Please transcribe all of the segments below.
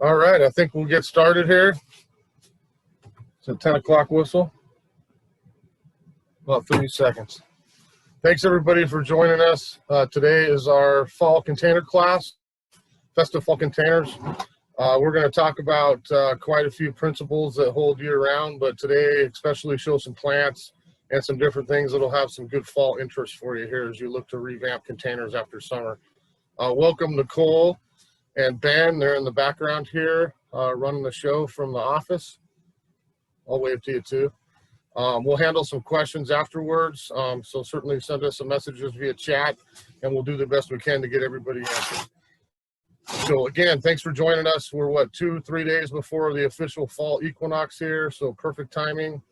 All right, I think we'll get started here. It's a 10 o'clock whistle. About 30 seconds. Thanks everybody for joining us. Today is our fall container class, Festive Fall Containers. We're going to talk about quite a few principles that hold year round, but today especially show some plants and some different things that'll have some good fall interest for you here as you look to revamp containers after summer. Welcome Nicole and Ben. They're in the background here running the show from the office. I'll wave to you too. We'll handle some questions afterwards, so certainly send us some messages via chat and we'll do the best we can to get everybody answered. So again, thanks for joining us. We're what, 2-3 days before the official fall equinox here, so perfect timing.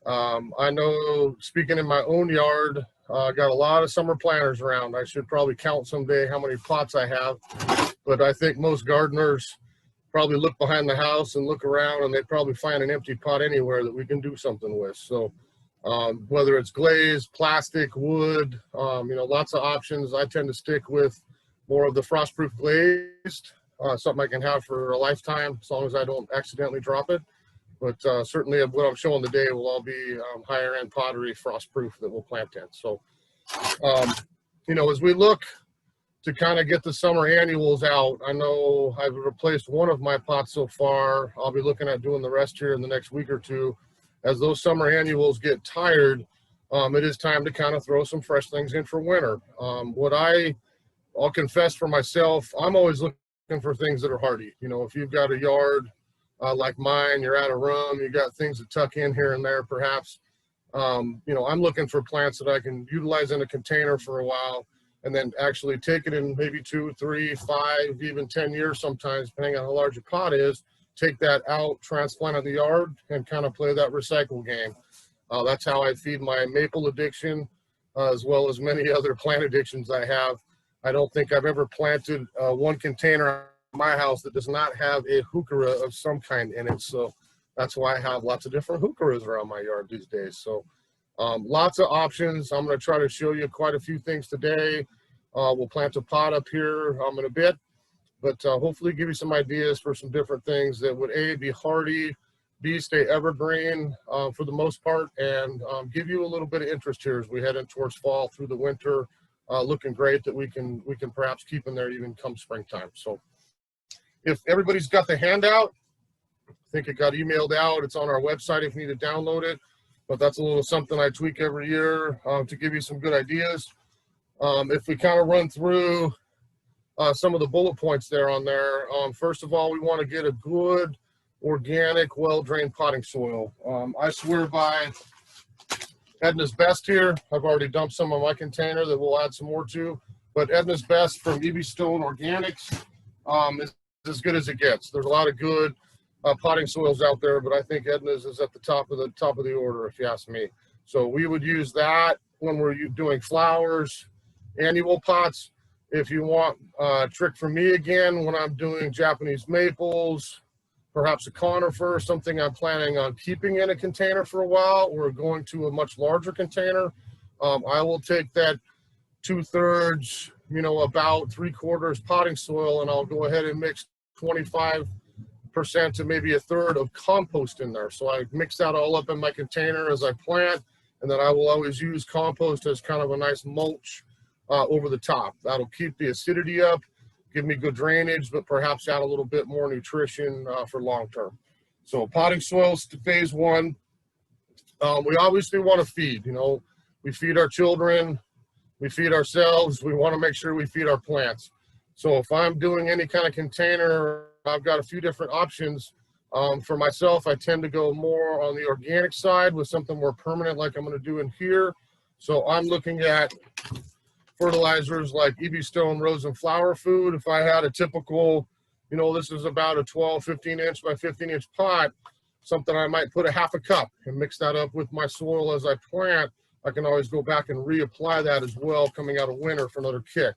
I know, speaking in my own yard, I got a lot of summer planters around. I should probably count someday how many pots I have, but I think most gardeners probably look behind the house and look around and they'd probably find an empty pot anywhere that we can do something with. So whether it's glazed, plastic, wood, lots of options. I tend to stick with more of the frostproof glazed, something I can have for a lifetime as long as I don't accidentally drop it. But certainly what I'm showing today will all be higher end pottery, frostproof that we'll plant in. So, as we look to kind of get the summer annuals out, I know I've replaced one of my pots so far. I'll be looking at doing the rest here in the next week or two. As those summer annuals get tired, it is time to kind of throw some fresh things in for winter. I'll confess for myself, I'm always looking for things that are hardy. If you've got a yard like mine, you're out of room, you got things to tuck in here and there perhaps. I'm looking for plants that I can utilize in a container for a while and then actually take it in maybe 2, 3, 5, even 10 years sometimes, depending on how large your pot is, take that out, transplant in the yard, and kind of play that recycle game. That's how I feed my maple addiction, as well as many other plant addictions I have. I don't think I've ever planted one container in my house that does not have a heuchera of some kind in it. So that's why I have lots of different heucheras around my yard these days. So lots of options. I'm going to try to show you quite a few things today. We'll plant a pot up here in a bit, but hopefully give you some ideas for some different things that would A, be hardy, B, stay evergreen for the most part, and give you a little bit of interest here as we head in towards fall through the winter. Looking great that we can perhaps keep in there even come springtime. So if everybody's got the handout, I think it got emailed out. It's on our website if you need to download it, but that's a little something I tweak every year to give you some good ideas. If we kind of run through some of the bullet points there on there, first of all, we want to get a good, organic, well-drained potting soil. I swear by Edna's Best here. I've already dumped some of my container that we'll add some more to, but Edna's Best from EB Stone Organics is as good as it gets. There's a lot of good potting soils out there, but I think Edna's is at the top of the order if you ask me. So we would use that when we're doing flowers, annual pots. If you want a trick from me again, when I'm doing Japanese maples, perhaps a conifer, something I'm planning on keeping in a container for a while or going to a much larger container, I will take that 2/3, about 3/4 potting soil, and I'll go ahead and mix 25% to maybe 1/3 of compost in there. So I mix that all up in my container as I plant, and then I will always use compost as kind of a nice mulch over the top. That'll keep the acidity up, give me good drainage, but perhaps add a little bit more nutrition for long term. So potting soils to phase one. We obviously want to feed. We feed our children, we feed ourselves. We want to make sure we feed our plants. So if I'm doing any kind of container, I've got a few different options. For myself, I tend to go more on the organic side with something more permanent like I'm going to do in here. So I'm looking at fertilizers like EB Stone Rose and Flower Food. If I had a typical, this is about a 12, 15 inch by 15 inch pot, something I might put a half a cup and mix that up with my soil as I plant. I can always go back and reapply that as well coming out of winter for another kick.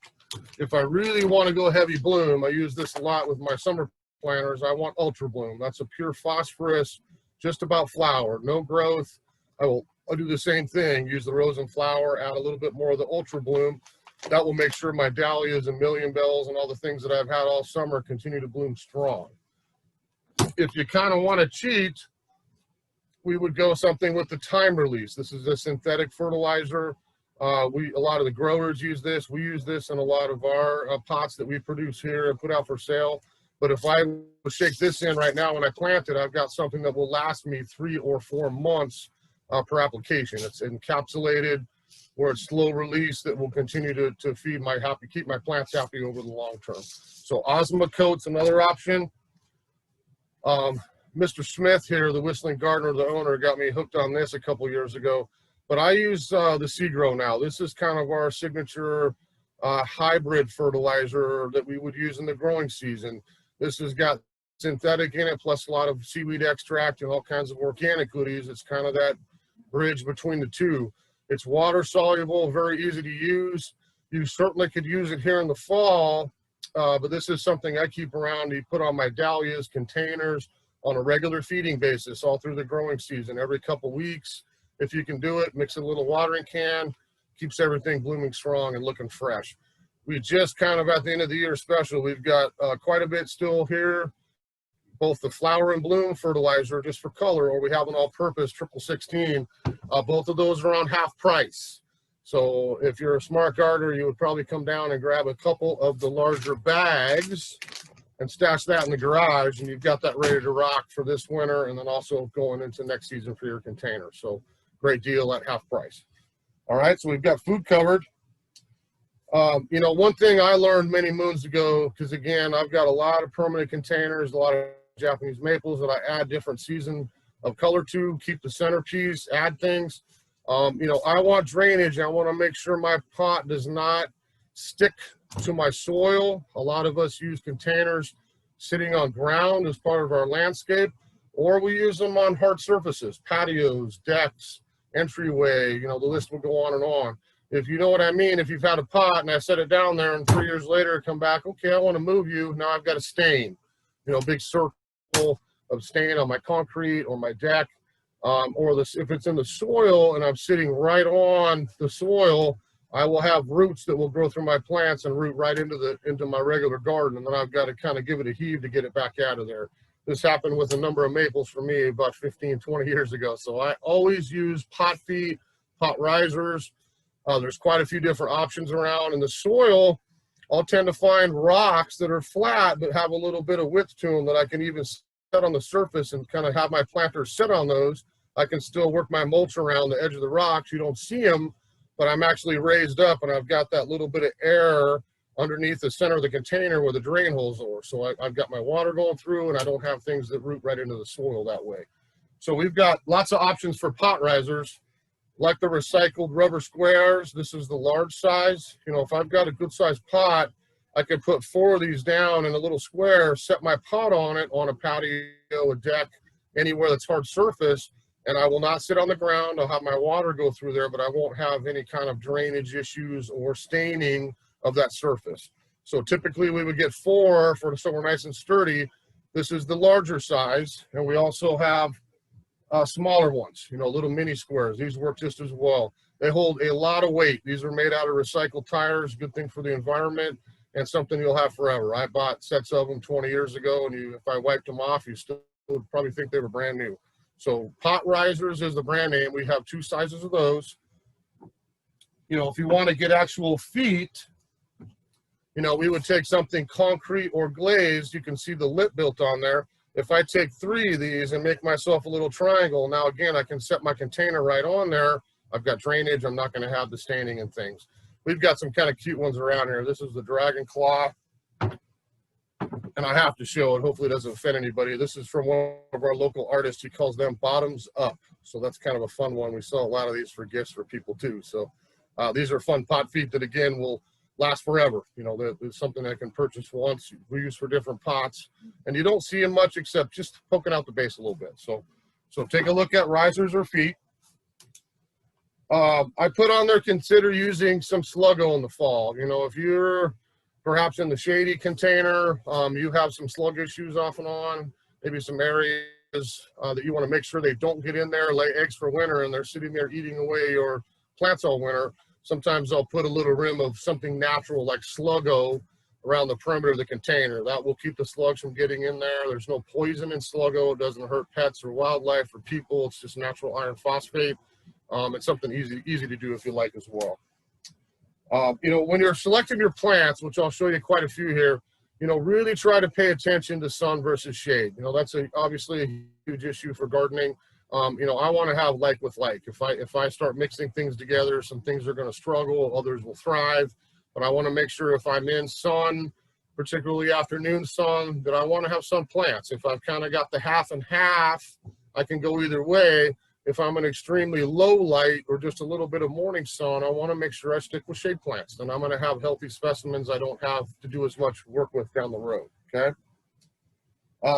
If I really want to go heavy bloom, I use this a lot with my summer planters. I want Ultra Bloom. That's a pure phosphorus, just about flower, no growth. I'll do the same thing, use the rose and flower, add a little bit more of the Ultra Bloom. That will make sure my dahlias and million bells and all the things that I've had all summer continue to bloom strong. If you kind of want to cheat, we would go something with the time release. This is a synthetic fertilizer. A lot of the growers use this. We use this in a lot of our pots that we produce here and put out for sale. But if I shake this in right now when I plant it, I've got something that will last me 3 or 4 months per application. It's encapsulated, where it's slow release, that will continue to keep my plants happy over the long term. So Osmocote's another option. Mr. Smith here, the Whistling Gardener, the owner, got me hooked on this a couple years ago. But I use the Seagrow now. This is kind of our signature hybrid fertilizer that we would use in the growing season. This has got synthetic in it, plus a lot of seaweed extract and all kinds of organic goodies. It's kind of that bridge between the two. It's water soluble, very easy to use. You certainly could use it here in the fall, but this is something I keep around. You put on my dahlias, containers, on a regular feeding basis all through the growing season, every couple weeks. If you can do it, mix a little watering can, keeps everything blooming strong and looking fresh. We just kind of at the end of the year special, we've got quite a bit still here, both the flower and bloom fertilizer just for color, or we have an all-purpose 1616. Both of those are on half price. So if you're a smart gardener, you would probably come down and grab a couple of the larger bags and stash that in the garage, and you've got that ready to rock for this winter, and then also going into next season for your container. So great deal at half price. All right, so we've got food covered. You know, one thing I learned many moons ago, because again, I've got a lot of permanent containers, a lot of Japanese maples that I add different season of color to, keep the centerpiece, add things. You know, I want drainage. I want to make sure my pot does not stick to my soil. A lot of us use containers sitting on ground as part of our landscape, or we use them on hard surfaces, patios, decks, entryway, you know, the list will go on and on. If you know what I mean, if you've had a pot and I set it down there and 3 years later come back, okay, I want to move you, now I've got a stain, you know, big circle of stain on my concrete or my deck, or if it's in the soil and I'm sitting right on the soil, I will have roots that will grow through my plants and root right into my regular garden, and then I've got to kind of give it a heave to get it back out of there. This happened with a number of maples for me about 15, 20 years ago. So I always use pot feet, pot risers. There's quite a few different options around. In the soil, I'll tend to find rocks that are flat but have a little bit of width to them that I can even set on the surface and kind of have my planters sit on those. I can still work my mulch around the edge of the rocks. You don't see them, but I'm actually raised up and I've got that little bit of air underneath the center of the container where the drain holes are. So I've got my water going through and I don't have things that root right into the soil that way. So we've got lots of options for pot risers, like the recycled rubber squares. This is the large size. You know, if I've got a good sized pot, I could put 4 of these down in a little square, set my pot on it on a patio, a deck, anywhere that's hard surface, and I will not sit on the ground. I'll have my water go through there, but I won't have any kind of drainage issues or staining of that surface. So typically we would get 4 so we're nice and sturdy. This is the larger size, and we also have smaller ones, you know, little mini squares. These work just as well. They hold a lot of weight. These are made out of recycled tires, good thing for the environment, and something you'll have forever. I bought sets of them 20 years ago, and if I wiped them off, you still would probably think they were brand new. So pot risers is the brand name. We have 2 sizes of those. You know, if you want to get actual feet, you know, we would take something concrete or glazed. You can see the lip built on there. If I take 3 of these and make myself a little triangle, now again, I can set my container right on there. I've got drainage. I'm not going to have the staining and things. We've got some kind of cute ones around here. This is the dragon claw, and I have to show it. Hopefully it doesn't offend anybody. This is from one of our local artists. He calls them bottoms up. So that's kind of a fun one. We sell a lot of these for gifts for people too. So these are fun pot feet that again will last forever. You know, there's something I can purchase once, we use for different pots, and you don't see them much except just poking out the base a little bit. So take a look at risers or feet. I put on there, consider using some Sluggo in the fall. You know, if you're perhaps in the shady container, you have some slug issues off and on, maybe some areas that you want to make sure they don't get in there, lay eggs for winter, and they're sitting there eating away your plants all winter. Sometimes I'll put a little rim of something natural like Sluggo around the perimeter of the container. That will keep the slugs from getting in there. There's no poison in Sluggo. It doesn't hurt pets or wildlife or people. It's just natural iron phosphate. It's something easy to do if you like as well. You know, when you're selecting your plants, which I'll show you quite a few here, you know, really try to pay attention to sun versus shade. You know, that's obviously a huge issue for gardening. You know, I want to have like with like. If I start mixing things together, some things are going to struggle, others will thrive. But I want to make sure if I'm in sun, particularly afternoon sun, that I want to have sun plants. If I've kind of got the half and half, I can go either way. If I'm an extremely low light or just a little bit of morning sun, I want to make sure I stick with shade plants. Then I'm going to have healthy specimens I don't have to do as much work with down the road, okay?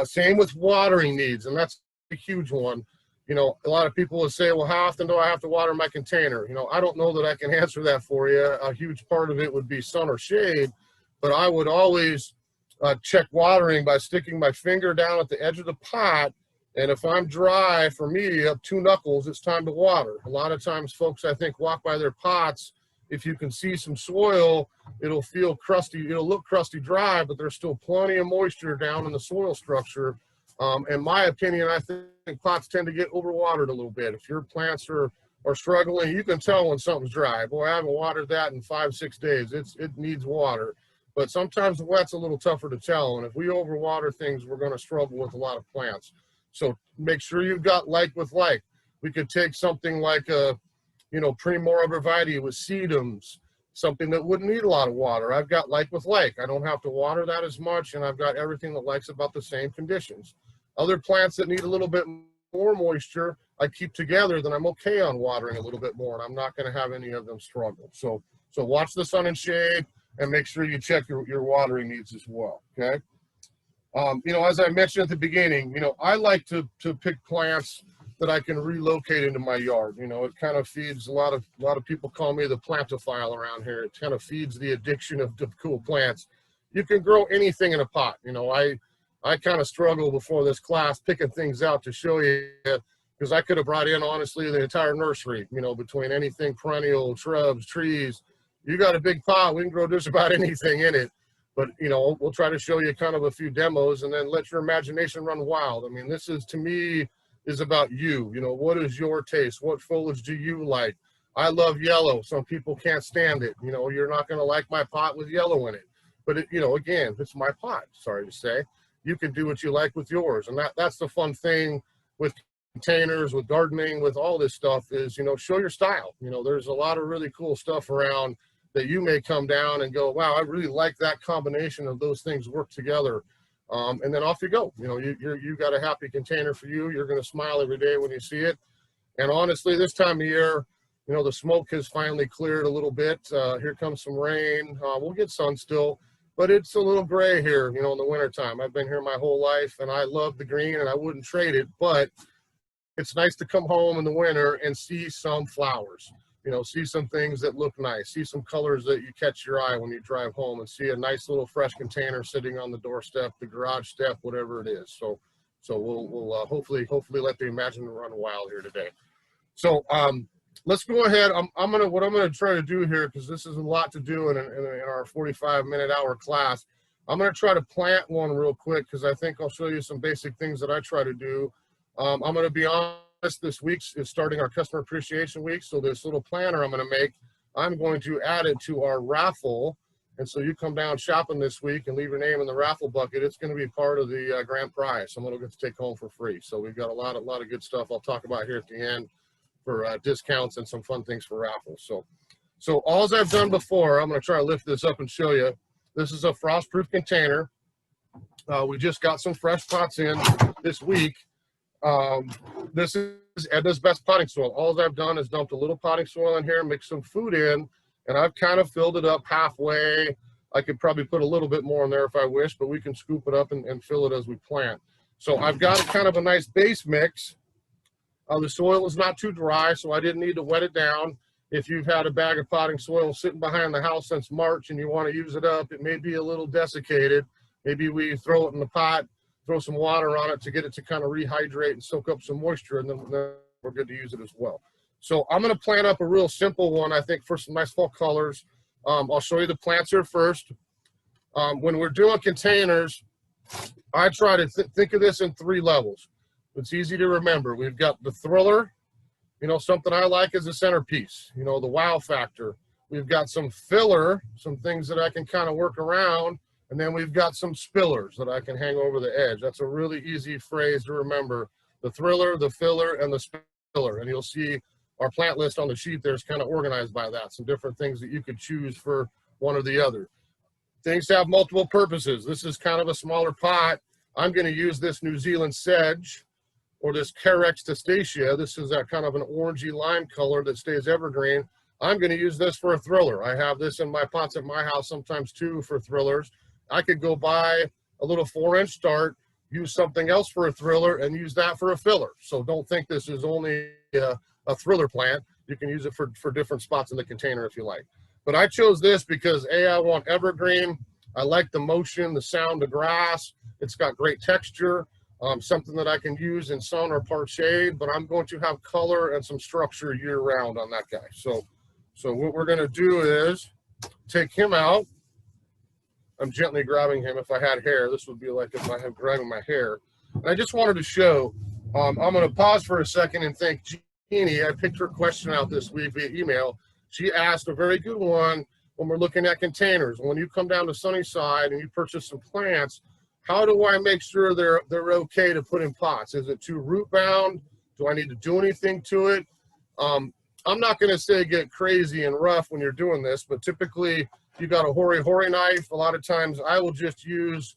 Same with watering needs, and that's a huge one. You know, a lot of people will say, well, how often do I have to water my container? You know, I don't know that I can answer that for you. A huge part of it would be sun or shade, but I would always check watering by sticking my finger down at the edge of the pot. And if I'm dry for me up 2 knuckles, it's time to water. A lot of times folks, I think, walk by their pots. If you can see some soil, it'll feel crusty. It'll look crusty dry, but there's still plenty of moisture down in the soil structure. In my opinion, I think pots tend to get overwatered a little bit. If your plants are struggling, you can tell when something's dry. Boy, I haven't watered that in 5-6 days. It needs water. But sometimes the wet's a little tougher to tell. And if we overwater things, we're going to struggle with a lot of plants. So make sure you've got like with like. We could take something like a, you know, Primora arborvitae with sedums, something that wouldn't need a lot of water. I've got like with like. I don't have to water that as much, and I've got everything that likes about the same conditions. Other plants that need a little bit more moisture, I keep together, then I'm okay on watering a little bit more, and I'm not going to have any of them struggle. So watch the sun and shade, and make sure you check your watering needs as well, okay? You know, as I mentioned at the beginning, you know, I like to pick plants that I can relocate into my yard. You know, it kind of feeds a lot of people call me the plantophile around here. It kind of feeds the addiction of cool plants. You can grow anything in a pot. You know, I kind of struggled before this class picking things out to show you, because I could have brought in, honestly, the entire nursery, you know, between anything perennial, shrubs, trees. You got a big pot, we can grow just about anything in it. But, you know, we'll try to show you kind of a few demos and then let your imagination run wild. I mean, this is, to me, is about you. You know, what is your taste? What foliage do you like? I love yellow. Some people can't stand it. You know, you're not going to like my pot with yellow in it. But, you know, again, it's my pot, sorry to say. You can do what you like with yours. And that's the fun thing with containers, with gardening, with all this stuff is, you know, show your style. You know, there's a lot of really cool stuff around that you may come down and go, wow, I really like that combination of those things work together. And then off you go. You know, you got a happy container for you. You're going to smile every day when you see it. And honestly, this time of year, you know, the smoke has finally cleared a little bit. Here comes some rain. We'll get sun still, but it's a little gray here, you know, in the wintertime. I've been here my whole life and I love the green and I wouldn't trade it, but it's nice to come home in the winter and see some flowers. You know, see some things that look nice, see some colors that you catch your eye when you drive home, and see a nice little fresh container sitting on the doorstep, the garage step, whatever it is. So we'll hopefully let the imagination run wild here today. So let's go ahead. What I'm gonna try to do here, because this is a lot to do in our 45-minute-hour class. I'm gonna try to plant one real quick, because I think I'll show you some basic things that I try to do. I'm gonna be honest. This week is starting our customer appreciation week. So this little planner I'm going to make, I'm going to add it to our raffle. And so you come down shopping this week and leave your name in the raffle bucket. It's going to be part of the grand prize. Someone will get to take home for free. So we've got a lot of good stuff I'll talk about here at the end for discounts and some fun things for raffles. So all I've done before, I'm going to try to lift this up and show you. This is a frost-proof container. We just got some fresh pots in this week. This is Edna's Best potting soil. All I've done is dumped a little potting soil in here, mixed some food in, and I've kind of filled it up halfway. I could probably put a little bit more in there if I wish, but we can scoop it up and fill it as we plant. So I've got kind of a nice base mix. The soil is not too dry, so I didn't need to wet it down. If you've had a bag of potting soil sitting behind the house since March and you want to use it up, it may be a little desiccated. Maybe we throw it in the pot, throw some water on it to get it to kind of rehydrate and soak up some moisture, and then we're good to use it as well. So I'm going to plant up a real simple one, I think, for some nice fall colors. I'll show you the plants here first. When we're doing containers, I try to think of this in 3 levels. It's easy to remember. We've got the thriller, you know, something I like is a centerpiece, you know, the wow factor. We've got some filler, some things that I can kind of work around, and then we've got some spillers that I can hang over the edge. That's a really easy phrase to remember. The thriller, the filler, and the spiller. And you'll see our plant list on the sheet there is kind of organized by that. Some different things that you could choose for one or the other. Things have multiple purposes. This is kind of a smaller pot. I'm going to use this New Zealand sedge or this Carex testacea. This is that kind of an orangey lime color that stays evergreen. I'm going to use this for a thriller. I have this in my pots at my house sometimes too for thrillers. I could go buy a little 4-inch start, use something else for a thriller, and use that for a filler. So don't think this is only a thriller plant. You can use it for different spots in the container if you like. But I chose this because A, I want evergreen. I like the motion, the sound of grass. It's got great texture, something that I can use in sun or part shade, but I'm going to have color and some structure year round on that guy. So what we're gonna do is take him out. I'm gently grabbing him. If I had hair, this would be like if I had grabbing my hair. And I just wanted to show, I'm gonna pause for a second and thank Jeannie. I picked her question out this week via email. She asked a very good one when we're looking at containers. When you come down to Sunnyside and you purchase some plants, how do I make sure they're okay to put in pots? Is it too root bound? Do I need to do anything to it? I'm not going to say get crazy and rough when you're doing this, but typically you got a hori-hori knife. A lot of times I will just use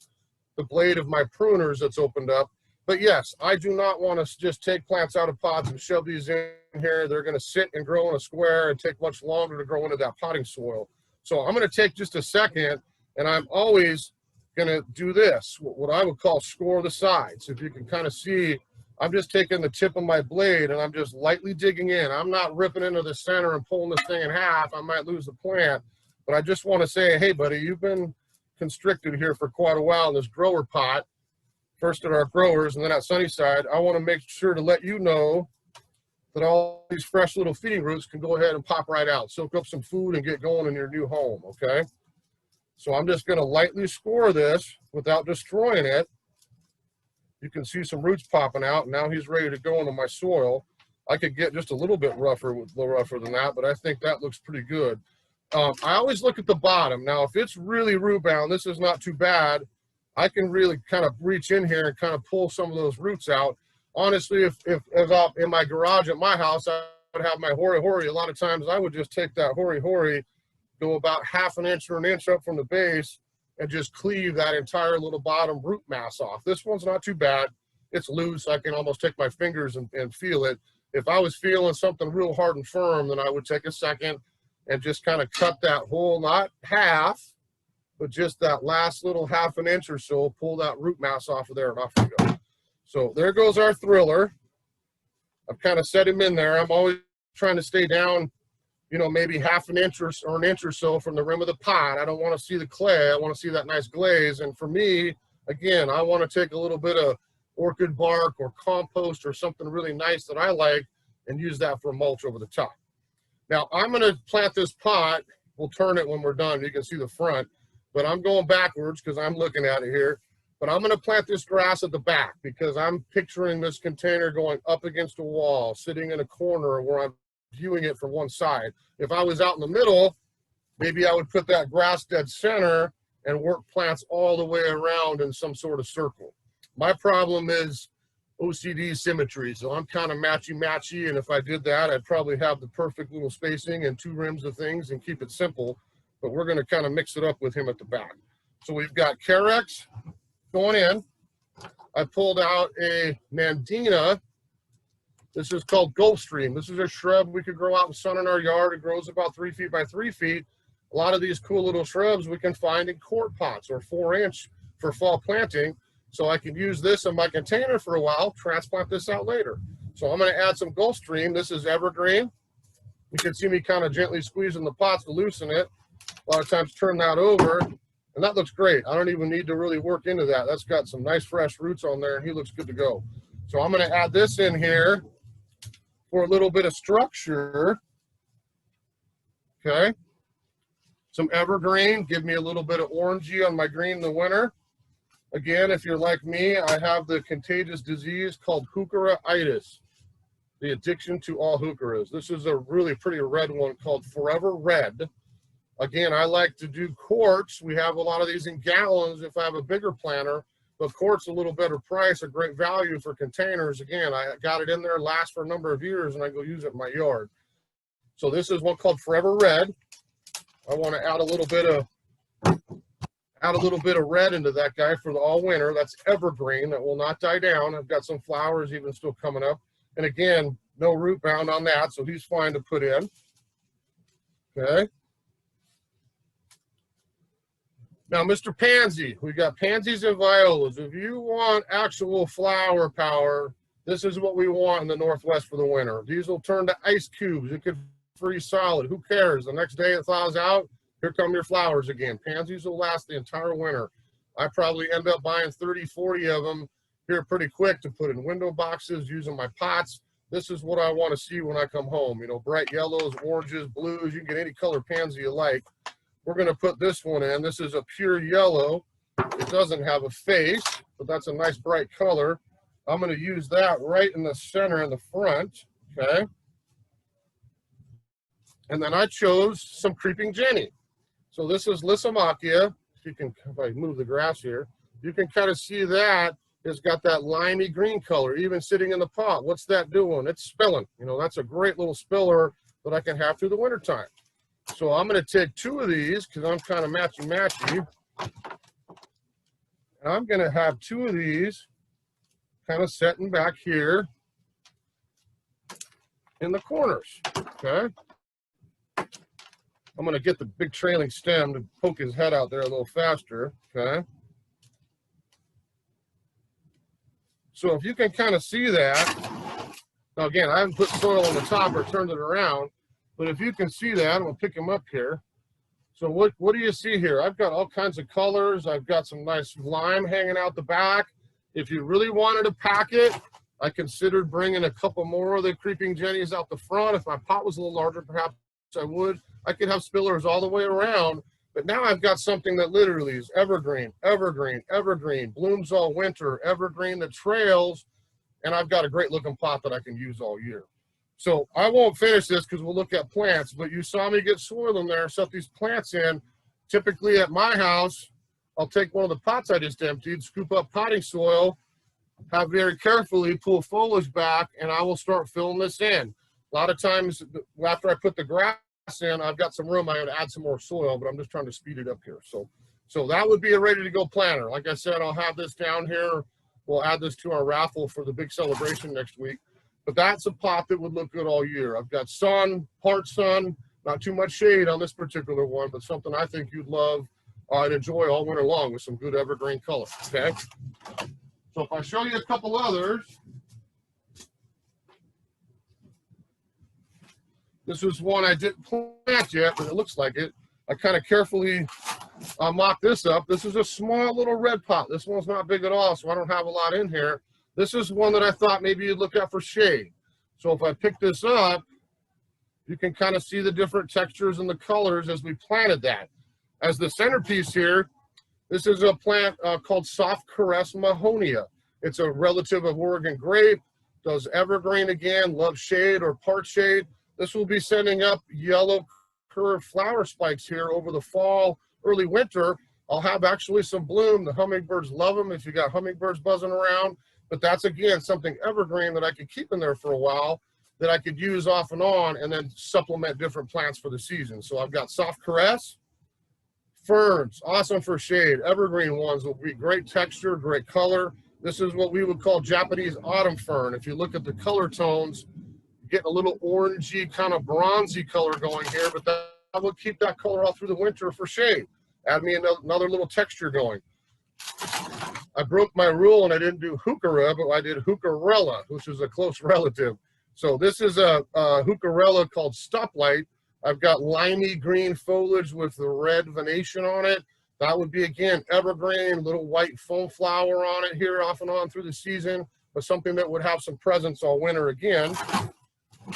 the blade of my pruners that's opened up. But yes, I do not want to just take plants out of pots and shove these in here. They're going to sit and grow in a square and take much longer to grow into that potting soil. So I'm going to take just a second, and I'm always going to do this, what I would call score the sides. If you can kind of see, I'm just taking the tip of my blade and I'm just lightly digging in. I'm not ripping into the center and pulling this thing in half. I might lose the plant, but I just want to say, hey buddy, you've been constricted here for quite a while in this grower pot, first at our growers and then at Sunnyside. I want to make sure to let you know that all these fresh little feeding roots can go ahead and pop right out, soak up some food and get going in your new home, okay? So I'm just going to lightly score this without destroying it. You can see some roots popping out. Now he's ready to go into my soil. I could get just a little bit rougher than that, but I think that looks pretty good. I always look at the bottom. Now, if it's really root bound, this is not too bad. I can really kind of reach in here and kind of pull some of those roots out. Honestly, if in my garage at my house, I would have my hori-hori. A lot of times I would just take that hori-hori, go about 1/2 inch or 1 inch up from the base, and just cleave that entire little bottom root mass off. This one's not too bad. It's loose. I can almost take my fingers and feel it. If I was feeling something real hard and firm, then I would take a second and just kind of cut that whole, not half, but just that last little 1/2 inch or so, pull that root mass off of there, and off we go. So there goes our thriller. I've kind of set him in there. I'm always trying to stay down, you know, maybe 1/2 inch or 1 inch or so from the rim of the pot. I don't want to see the clay. I want to see that nice glaze. And for me, again, I want to take a little bit of orchid bark or compost or something really nice that I like and use that for mulch over the top. Now I'm going to plant this pot. We'll turn it when we're done. You can see the front, but I'm going backwards because I'm looking at it here. But I'm going to plant this grass at the back because I'm picturing this container going up against a wall, sitting in a corner where I'm viewing it from one side. If I was out in the middle, maybe I would put that grass dead center and work plants all the way around in some sort of circle. My problem is OCD symmetry, so I'm kind of matchy-matchy, and if I did that, I'd probably have the perfect little spacing and 2 rims of things and keep it simple, but we're going to kind of mix it up with him at the back. So we've got Carex going in. I pulled out a Nandina. This is called Gulfstream. This is a shrub we could grow out in the sun in our yard. It grows about 3 feet by 3 feet. A lot of these cool little shrubs we can find in quart pots or 4-inch for fall planting. So I can use this in my container for a while, transplant this out later. So I'm going to add some Gulfstream. This is evergreen. You can see me kind of gently squeezing the pots to loosen it. A lot of times turn that over, and that looks great. I don't even need to really work into that. That's got some nice fresh roots on there, and he looks good to go. So I'm going to add this in here for a little bit of structure. Okay. Some evergreen, give me a little bit of orangey on my green in the winter. Again, if you're like me, I have the contagious disease called heucheritis, the addiction to all heucheras. This is a really pretty red one called Forever Red. Again, I like to do quartz. We have a lot of these in gallons if I have a bigger planter, but quartz a little better price, a great value for containers. Again, I got it in there, lasts for a number of years, and I go use it in my yard. So this is one called Forever Red. I want to add a little bit of red into that guy for the all winter. That's evergreen, that will not die down. I've got some flowers even still coming up. And again, no root bound on that, so he's fine to put in. Okay. Now, Mr. Pansy, we got pansies and violas. If you want actual flower power, this is what we want in the Northwest for the winter. These will turn to ice cubes. It could freeze solid. Who cares? The next day it thaws out, here come your flowers again. Pansies will last the entire winter. I probably end up buying 30, 40 of them here pretty quick to put in window boxes, using my pots. This is what I want to see when I come home. You know, bright yellows, oranges, blues. You can get any color pansy you like. We're going to put this one in. This is a pure yellow. It doesn't have a face, but that's a nice bright color. I'm going to use that right in the center in the front, okay? And then I chose some creeping Jenny. So this is Lysimachia. If I move the grass here, you can kind of see that it's got that limey green color, even sitting in the pot. What's that doing? It's spilling. You know, that's a great little spiller that I can have through the wintertime. So I'm going to take 2 of these because I'm kind of matchy-matchy. And I'm going to have 2 of these kind of setting back here in the corners, okay? I'm going to get the big trailing stem to poke his head out there a little faster, okay? So if you can kind of see that, now again, I haven't put soil on the top or turned it around, but if you can see that, I'm going to pick him up here. So what do you see here? I've got all kinds of colors. I've got some nice lime hanging out the back. If you really wanted to pack it, I considered bringing a couple more of the creeping jennies out the front. If my pot was a little larger, perhaps I would. I could have spillers all the way around, but now I've got something that literally is evergreen, evergreen, evergreen, blooms all winter, evergreen that trails, and I've got a great looking pot that I can use all year. So I won't finish this because we'll look at plants, but you saw me get soil in there, set these plants in. Typically at my house, I'll take one of the pots I just emptied, scoop up potting soil, have very carefully pull foliage back, and I will start filling this in. A lot of times after I put the grass in, I've got some room, I would add some more soil, but I'm just trying to speed it up here. So that would be a ready to go planter. Like I said, I'll have this down here. We'll add this to our raffle for the big celebration next week. But that's a pot that would look good all year. I've got sun, part sun, not too much shade on this particular one, but something I think you'd love and enjoy all winter long with some good evergreen color, okay? So if I show you a couple others, this is one I didn't plant yet, but it looks like it. I kind of carefully mocked this up. This is a small little red pot. This one's not big at all, so I don't have a lot in here. This is one that I thought maybe you'd look at for shade. So if I pick this up, you can kind of see the different textures and the colors as we planted that. As the centerpiece here, this is a plant called Soft Caress Mahonia. It's a relative of Oregon grape, does evergreen again, loves shade or part shade. This will be sending up yellow curved flower spikes here over the fall, early winter. I'll have actually some bloom. The hummingbirds love them if you got hummingbirds buzzing around. But that's, again, something evergreen that I could keep in there for a while that I could use off and on and then supplement different plants for the season. So I've got Soft Caress, ferns, awesome for shade. Evergreen ones will be great texture, great color. This is what we would call Japanese autumn fern. If you look at the color tones, getting a little orangey, kind of bronzy color going here, but that will keep that color all through the winter for shade. Add me another little texture going. I broke my rule and I didn't do heuchera, but I did heucherella, which is a close relative. So this is a heucherella called Stoplight. I've got limey green foliage with the red venation on it. That would be, again, evergreen, little white foam flower on it here off and on through the season, but something that would have some presence all winter again.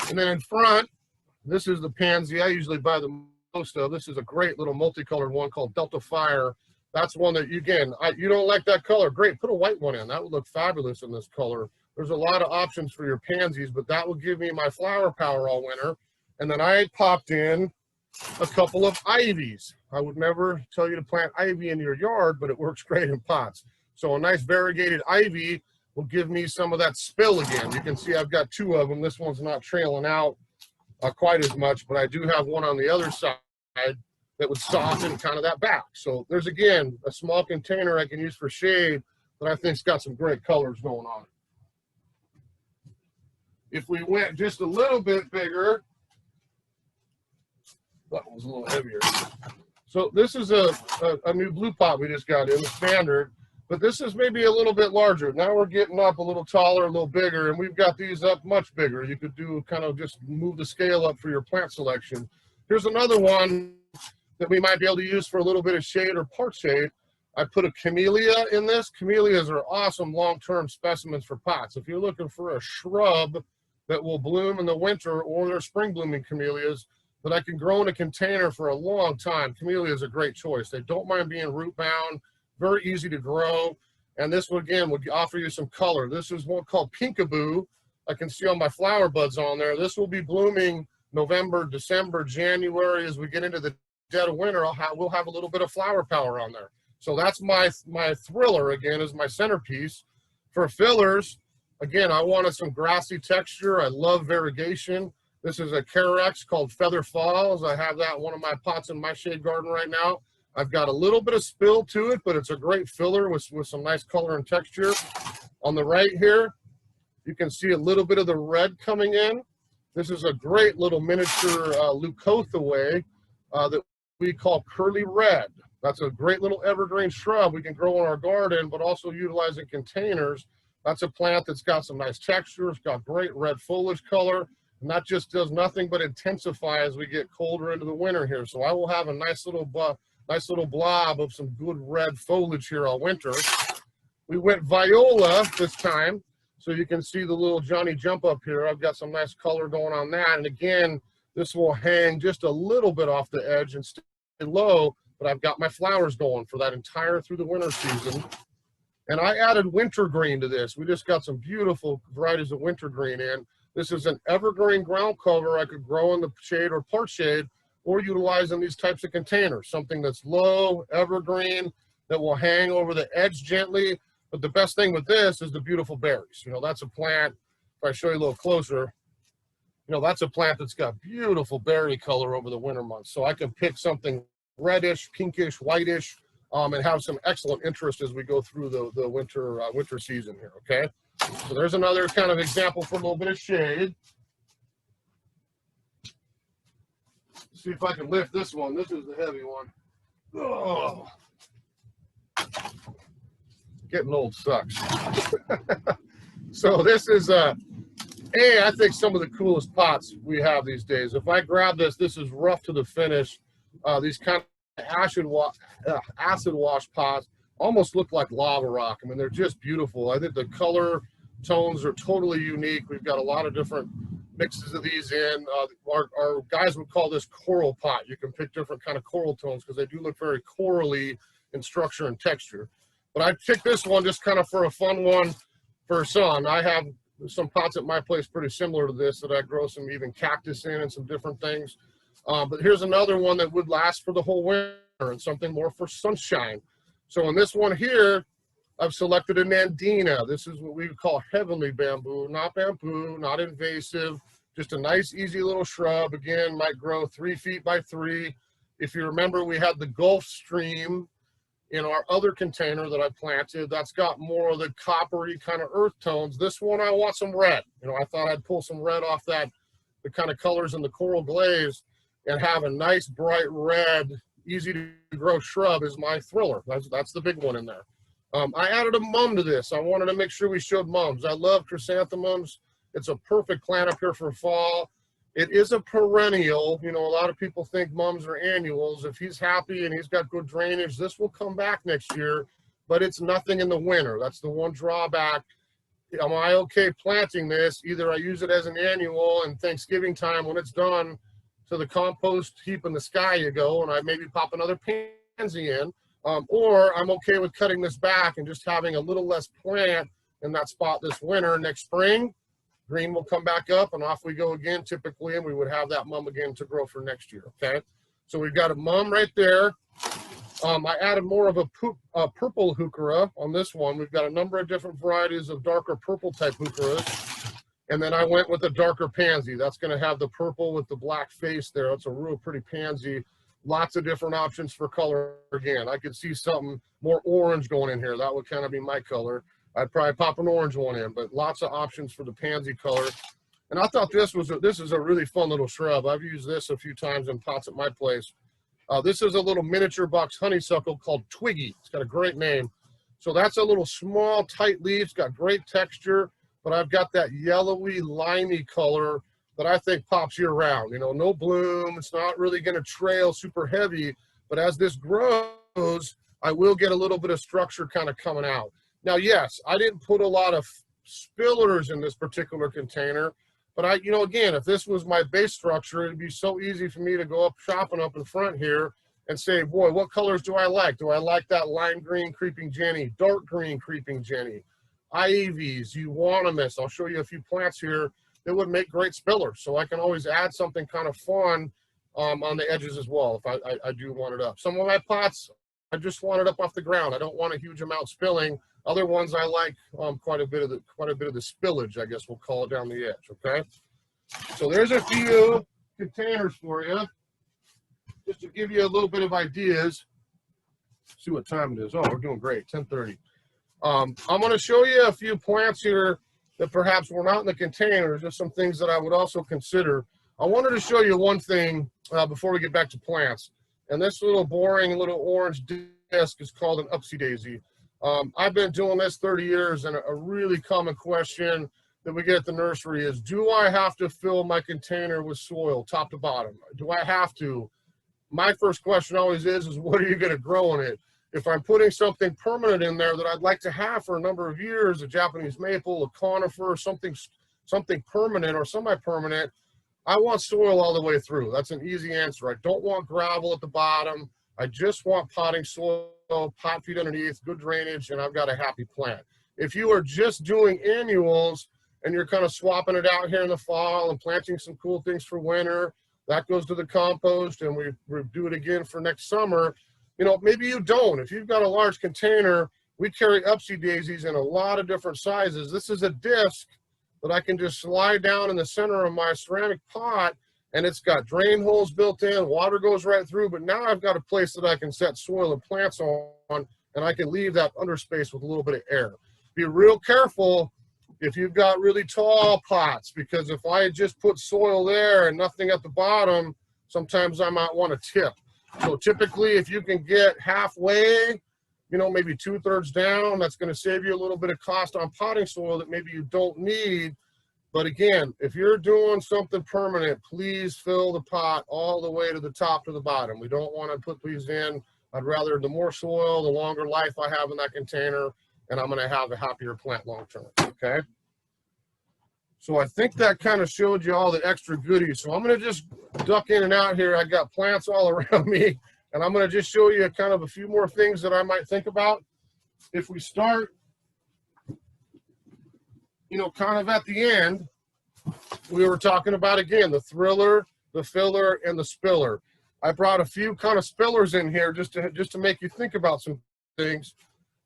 And then in front, this is the pansy. I usually buy the of. This is a great little multicolored one called Delta Fire. That's one that, again, you don't like that color. Great, put a white one in. That would look fabulous in this color. There's a lot of options for your pansies, but that will give me my flower power all winter. And then I popped in a couple of ivies. I would never tell you to plant ivy in your yard, but it works great in pots. So a nice variegated ivy will give me some of that spill again. You can see I've got two of them. This one's not trailing out quite as much, but I do have one on the other side that would soften kind of that back. So there's, again, a small container I can use for shade that I think's got some great colors going on. If we went just a little bit bigger, that one's a little heavier. So this is a new blue pot we just got in, the standard, but this is maybe a little bit larger. Now we're getting up a little taller, a little bigger, and we've got these up much bigger. You could do kind of just move the scale up for your plant selection. Here's another one that we might be able to use for a little bit of shade or part shade. I put a camellia in this. Camellias are awesome long-term specimens for pots. If you're looking for a shrub that will bloom in the winter, or they're spring blooming camellias that I can grow in a container for a long time, camellia is a great choice. They don't mind being root bound, very easy to grow. And this one, again, would offer you some color. This is one called Pinkaboo. I can see all my flower buds on there. This will be blooming November, December, January. As we get into the dead of winter, we'll have a little bit of flower power on there. So that's my thriller, again, is my centerpiece. For fillers, again, I wanted some grassy texture. I love variegation. This is a Carex called Feather Falls. I have that in one of my pots in my shade garden right now. I've got a little bit of spill to it, but it's a great filler with some nice color and texture. On the right here, you can see a little bit of the red coming in. This is a great little miniature leucothaway that we call Curly Red. That's a great little evergreen shrub we can grow in our garden, but also utilize in containers. That's a plant that's got some nice texture. It's got great red foliage color, and that just does nothing but intensify as we get colder into the winter here. So I will have a nice little blob of some good red foliage here all winter. We went viola this time, so you can see the little Johnny jump up here. I've got some nice color going on that, and again, this will hang just a little bit off the edge and stay low, but I've got my flowers going for that entire through the winter season. And I added wintergreen to this. We just got some beautiful varieties of wintergreen in. This is an evergreen ground cover I could grow in the shade or part shade, or utilize in these types of containers. Something that's low, evergreen, that will hang over the edge gently. But the best thing with this is the beautiful berries. You know, that's a plant, if I show you a little closer, you know, that's a plant that's got beautiful berry color over the winter months. So I can pick something reddish, pinkish, whitish, and have some excellent interest as we go through the winter season here, okay? So there's another kind of example for a little bit of shade. See if I can lift this one. This is the heavy one. Oh. Getting old sucks. So this is I think some of the coolest pots we have these days. If I grab this, this is rough to the finish. These kind of acid wash pots almost look like lava rock. I mean, they're just beautiful. I think the color tones are totally unique. We've got a lot of different mixes of these in. Our guys would call this coral pot. You can pick different kind of coral tones because they do look very corally in structure and texture. But I picked this one just kind of for a fun one for son. I have some pots at my place pretty similar to this that I grow some even cactus in and some different things. But here's another one that would last for the whole winter and something more for sunshine. So in this one here, I've selected a Nandina. This is what we would call heavenly bamboo, not invasive, just a nice, easy little shrub. Again, might grow 3 feet by 3. If you remember, we had the Gulf Stream in our other container that I planted. That's got more of the coppery kind of earth tones. This one, I want some red. You know, I thought I'd pull some red off that, the kind of colors in the coral glaze, and have a nice bright red, easy to grow shrub is my thriller. That's the big one in there. I added a mum to this. I wanted to make sure we showed mums. I love chrysanthemums. It's a perfect plant up here for fall. It is a perennial. You know, a lot of people think mums are annuals. If he's happy and he's got good drainage, this will come back next year, but it's nothing in the winter. That's the one drawback. Am I okay planting this? Either I use it as an annual and Thanksgiving time when it's done, to the compost heap in the sky you go, and I maybe pop another pansy in. Or I'm okay with cutting this back and just having a little less plant in that spot this winter. Next spring, green will come back up and off we go again typically, and we would have that mum again to grow for next year, okay? So we've got a mum right there. I added more of a purple heuchera on this one. We've got a number of different varieties of darker purple type heucheras. And then I went with a darker pansy. That's going to have the purple with the black face there. It's a real pretty pansy. Lots of different options for color. Again, I could see something more orange going in here. That would kind of be my color. I'd probably pop an orange one in, but lots of options for the pansy color. And I thought this is a really fun little shrub. I've used this a few times in pots at my place. This is a little miniature box honeysuckle called Twiggy. It's got a great name. So that's a little small, tight leaf. It's got great texture, but I've got that yellowy, limey color that I think pops year round. You know, no bloom. It's not really going to trail super heavy, but as this grows, I will get a little bit of structure kind of coming out. Now, yes, I didn't put a lot of spillers in this particular container, but you know, again, if this was my base structure, it'd be so easy for me to go up shopping up in front here and say, boy, what colors do I like? Do I like that lime green creeping Jenny, dark green creeping Jenny, ivies, euonymus? I'll show you a few plants here that would make great spillers. So I can always add something kind of fun on the edges as well if I do want it up. Some of my pots, I just want it up off the ground. I don't want a huge amount spilling. Other ones I like quite a bit of the spillage, I guess we'll call it, down the edge. Okay, so there's a few containers for you, just to give you a little bit of ideas. Let's see what time it is. Oh, we're doing great. 10:30. I'm going to show you a few plants here that perhaps were not in the containers. Just some things that I would also consider. I wanted to show you one thing before we get back to plants. And this little boring little orange disc is called an upsy daisy. I've been doing this 30 years, and a really common question that we get at the nursery is, do I have to fill my container with soil top to bottom? Do I have to? My first question always is what are you going to grow in it? If I'm putting something permanent in there that I'd like to have for a number of years, a Japanese maple, a conifer, something permanent or semi-permanent, I want soil all the way through. That's an easy answer. I don't want gravel at the bottom. I just want potting soil, pot feed underneath, good drainage, and I've got a happy plant. If you are just doing annuals and you're kind of swapping it out here in the fall and planting some cool things for winter, that goes to the compost, and we do it again for next summer. You know, maybe you don't. If you've got a large container, we carry upsy daisies in a lot of different sizes. This is a disc that I can just slide down in the center of my ceramic pot, and it's got drain holes built in, water goes right through, but now I've got a place that I can set soil and plants on, and I can leave that underspace with a little bit of air. Be real careful if you've got really tall pots, because if I just put soil there and nothing at the bottom, sometimes I might want to tip. So typically, if you can get halfway, you know, maybe 2/3 down, that's going to save you a little bit of cost on potting soil that maybe you don't need. But again, if you're doing something permanent, please fill the pot all the way to the top to the bottom. We don't want to put these in. I'd rather the more soil, the longer life I have in that container, and I'm going to have a happier plant long term. Okay. So I think that kind of showed you all the extra goodies. So I'm going to just duck in and out here. I got plants all around me, and I'm going to just show you kind of a few more things that I might think about. If we start, you know, kind of at the end, we were talking about, again, the thriller, the filler, and the spiller. I brought a few kind of spillers in here just to make you think about some things.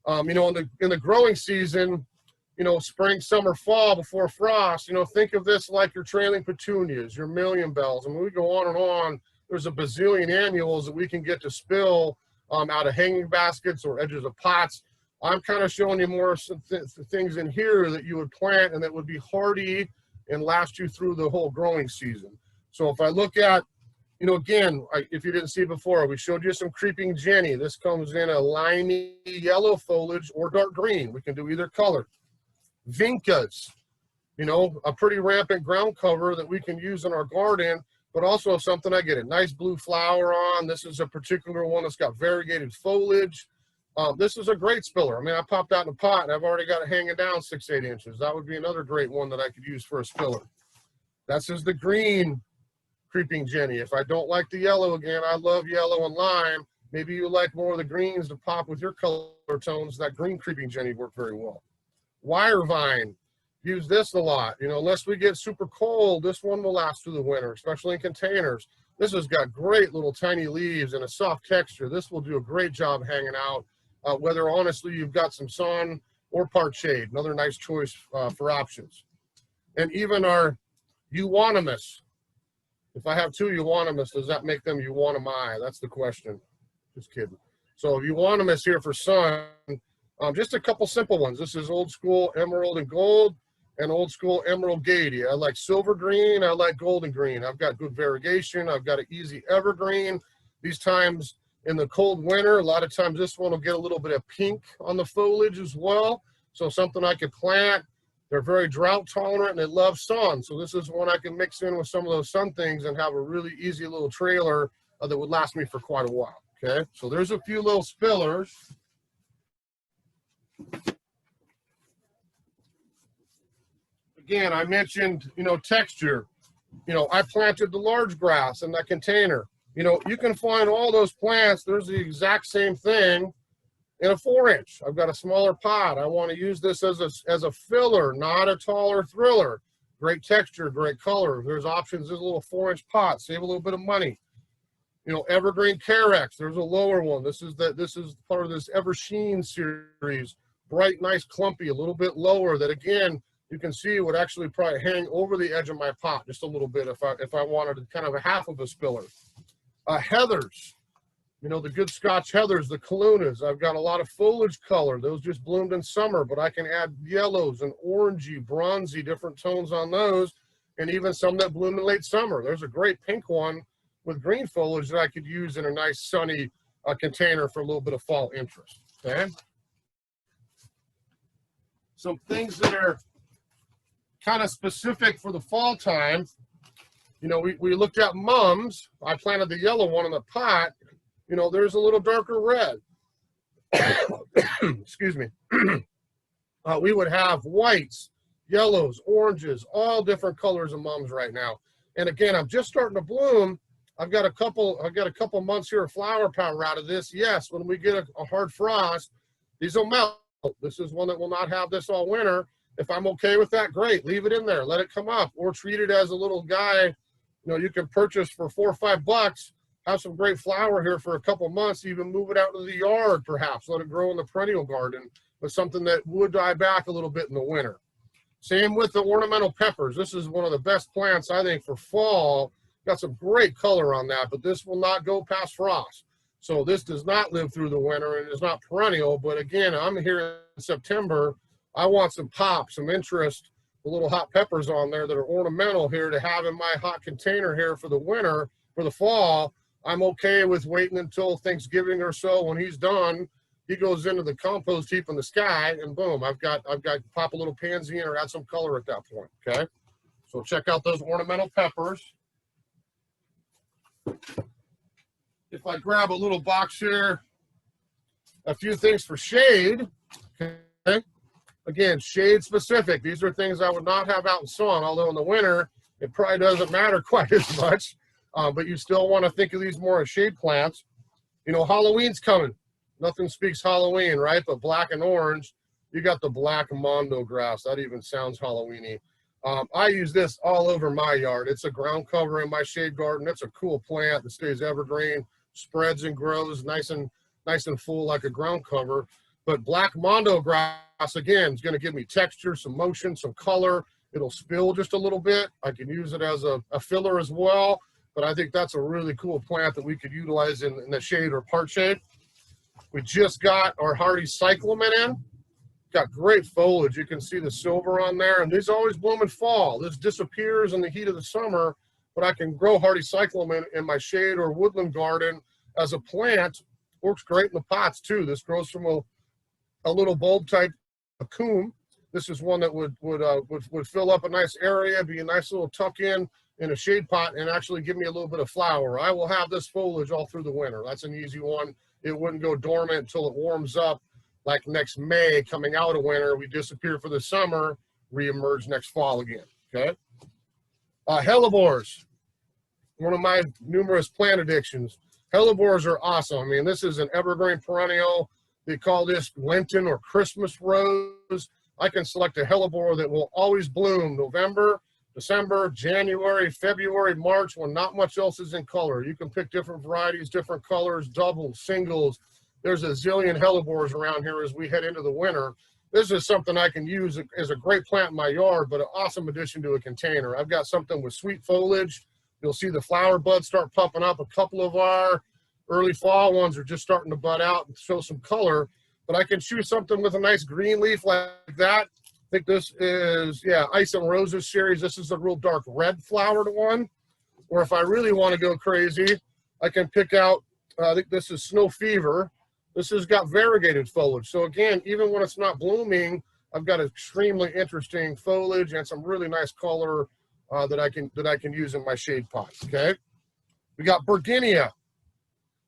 You know, in the growing season, you know, spring, summer, fall, before frost, you know, think of this like your trailing petunias, your million bells. And when we go on and on, there's a bazillion annuals that we can get to spill out of hanging baskets or edges of pots. I'm kind of showing you more things in here that you would plant and that would be hardy and last you through the whole growing season. So if I look at, you know, again, if you didn't see before, we showed you some creeping Jenny. This comes in a limey yellow foliage or dark green. We can do either color. Vincas, you know, a pretty rampant ground cover that we can use in our garden, but also something I get a nice blue flower on. This is a particular one that's got variegated foliage. This is a great spiller. I mean, I popped out in a pot and I've already got it hanging down 6-8 inches. That would be another great one that I could use for a spiller. This is the green creeping Jenny. If I don't like the yellow again, I love yellow and lime. Maybe you like more of the greens to pop with your color tones. That green creeping Jenny worked very well. Wire vine, use this a lot. You know, unless we get super cold, this one will last through the winter, especially in containers. This has got great little tiny leaves and a soft texture. This will do a great job hanging out, whether honestly you've got some sun or part shade. Another nice choice for options. And even our euonymus. If I have two euonymus, does that make them euonymi? That's the question. Just kidding. So euonymus here for sun. Just a couple simple ones. This is old school emerald and gold and old school emerald gaudy. I like silver green. I like golden green. I've got good variegation. I've got an easy evergreen. These times in the cold winter, a lot of times this one will get a little bit of pink on the foliage as well. So something I could plant. They're very drought tolerant and they love sun. So this is one I can mix in with some of those sun things and have a really easy little trailer that would last me for quite a while. Okay, so there's a few little spillers. Again, I mentioned, you know, texture. You know, I planted the large grass in that container. You know, you can find all those plants. There's the exact same thing in a 4-inch. I've got a smaller pot. I want to use this as a filler, not a taller thriller. Great texture, great color. There's options. There's a little 4-inch pot. Save a little bit of money. You know, evergreen carex. There's a lower one. This is part of this Eversheen series. Bright, nice, clumpy, a little bit lower. That again, you can see would actually probably hang over the edge of my pot just a little bit if I wanted kind of a half of a spiller. Heathers, you know, the good Scotch heathers, the Kalunas. I've got a lot of foliage color. Those just bloomed in summer, but I can add yellows and orangey, bronzy, different tones on those, and even some that bloom in late summer. There's a great pink one with green foliage that I could use in a nice sunny container for a little bit of fall interest. Okay. Some things that are kind of specific for the fall time. You know, we looked at mums. I planted the yellow one in the pot. You know, there's a little darker red. Excuse me. We would have whites, yellows, oranges, all different colors of mums right now. And again, I'm just starting to bloom. I've got a couple months here of flower power out of this. Yes, when we get a hard frost, these will melt. This is one that will not have this all winter. If I'm okay with that, great. Leave it in there. Let it come up, or treat it as a little guy. You know, you can purchase for $4 or $5. Have some great flower here for a couple months. Even move it out to the yard, perhaps. Let it grow in the perennial garden. But something that would die back a little bit in the winter. Same with the ornamental peppers. This is one of the best plants, I think, for fall. Got some great color on that, but this will not go past frost. So this does not live through the winter and is not perennial. But again, I'm here in September. I want some pop, some interest, the little hot peppers on there that are ornamental here to have in my hot container here for the winter. For the fall, I'm okay with waiting until Thanksgiving or so. When he's done, he goes into the compost heap in the sky, and boom, I've got pop a little pansy in or add some color at that point. Okay, so check out those ornamental peppers. If I grab a little box here, a few things for shade. Okay, again, shade specific. These are things I would not have out in sun, although in the winter it probably doesn't matter quite as much. But you still want to think of these more as shade plants. You know, Halloween's coming. Nothing speaks Halloween, right? But black and orange. You got the black mondo grass. That even sounds Halloweeny. I use this all over my yard. It's a ground cover in my shade garden. It's a cool plant that stays evergreen, spreads and grows nice and full like a ground cover. But black mondo grass, again, is going to give me texture, some motion, some color. It'll spill just a little bit. I can use it as a filler as well. But I think that's a really cool plant that we could utilize in the shade or part shade. We just got our hardy cyclamen in. Got great foliage. You can see the silver on there, and these always bloom in fall. This disappears in the heat of the summer, but I can grow hardy cyclamen in my shade or woodland garden as a plant. Works great in the pots too. This grows from a little bulb type cocoon. This is one that would fill up a nice area, be a nice little tuck in a shade pot, and actually give me a little bit of flower. I will have this foliage all through the winter. That's an easy one. It wouldn't go dormant until it warms up. Like next May, coming out of winter, we disappear for the summer, reemerge next fall again. Okay. Hellebores. one of my numerous plant addictions. Hellebores are awesome. I mean, this is an evergreen perennial. They call this Lenten or Christmas rose. I can select a hellebore that will always bloom November, December, January, February, March, when not much else is in color. You can pick different varieties, different colors, doubles, singles. There's a zillion hellebores around here as we head into the winter. This is something I can use as a great plant in my yard, but an awesome addition to a container. I've got something with sweet foliage. You'll see the flower buds start popping up. A couple of our early fall ones are just starting to bud out and show some color, but I can choose something with a nice green leaf like that. I think this is, yeah, Ice and Roses series. This is a real dark red flowered one. Or if I really want to go crazy, I can pick out, I think this is Snow Fever. This has got variegated foliage. So again, even when it's not blooming, I've got extremely interesting foliage and some really nice color that I can use in my shade pots. Okay, we got Berginia,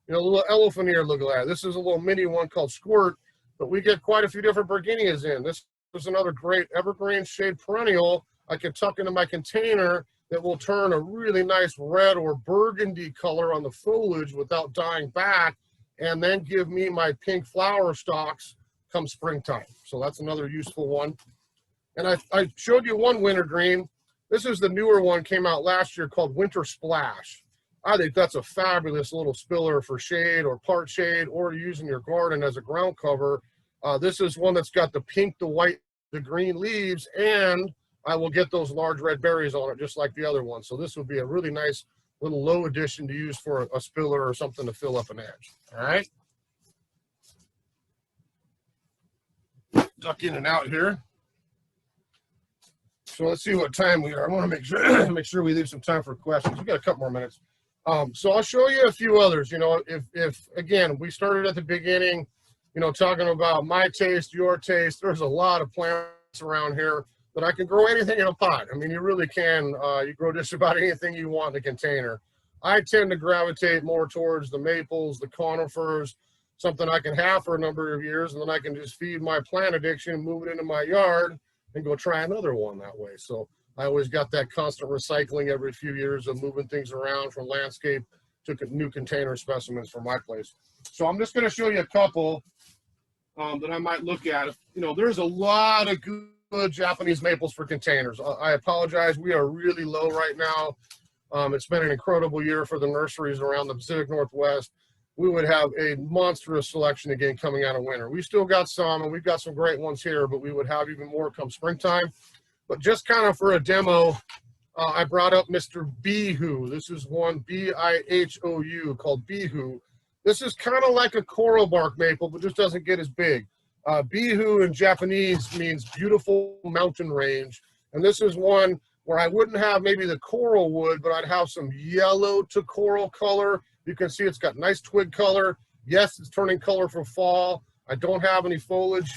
you know, a little elephant ear look like that. This is a little mini one called Squirt, but we get quite a few different Berginias in. This is another great evergreen shade perennial I can tuck into my container that will turn a really nice red or burgundy color on the foliage without dying back, and then give me my pink flower stalks come springtime. So that's another useful one. And I showed you one wintergreen. This is the newer one, came out last year, called Winter Splash. I think that's a fabulous little spiller for shade or part shade, or use in your garden as a ground cover. This is one that's got the pink, the white, the green leaves, and I will get those large red berries on it just like the other one. So this would be a really nice little low addition to use for a spiller or something to fill up an edge. All right. Duck in and out here. So let's see what time we are. I want to make sure we leave some time for questions. We got a couple more minutes. So I'll show you a few others. You know, if again, we started at the beginning, you know, talking about my taste, your taste. There's a lot of plants around here that I can grow anything in a pot. I mean, you really can. You grow just about anything you want in a container. I tend to gravitate more towards the maples, the conifers, something I can have for a number of years, and then I can just feed my plant addiction, move it into my yard, and go try another one that way. So I always got that constant recycling every few years of moving things around from landscape to new container specimens for my place. So I'm just going to show you a couple that I might look at. You know, there's a lot of good Japanese maples for containers. I apologize, we are really low right now. It's been an incredible year for the nurseries around the Pacific Northwest. We would have a monstrous selection again coming out of winter. We still got some, and we've got some great ones here, but we would have even more come springtime. But just kind of for a demo, I brought up Mr. Bihou. This is one B-I-H-O-U called Bihou. This is kind of like a coral bark maple, but just doesn't get as big. Bihou in Japanese means beautiful mountain range. And this is one where I wouldn't have maybe the coral wood, but I'd have some yellow to coral color. You can see it's got nice twig color. Yes, it's turning color for fall. I don't have any foliage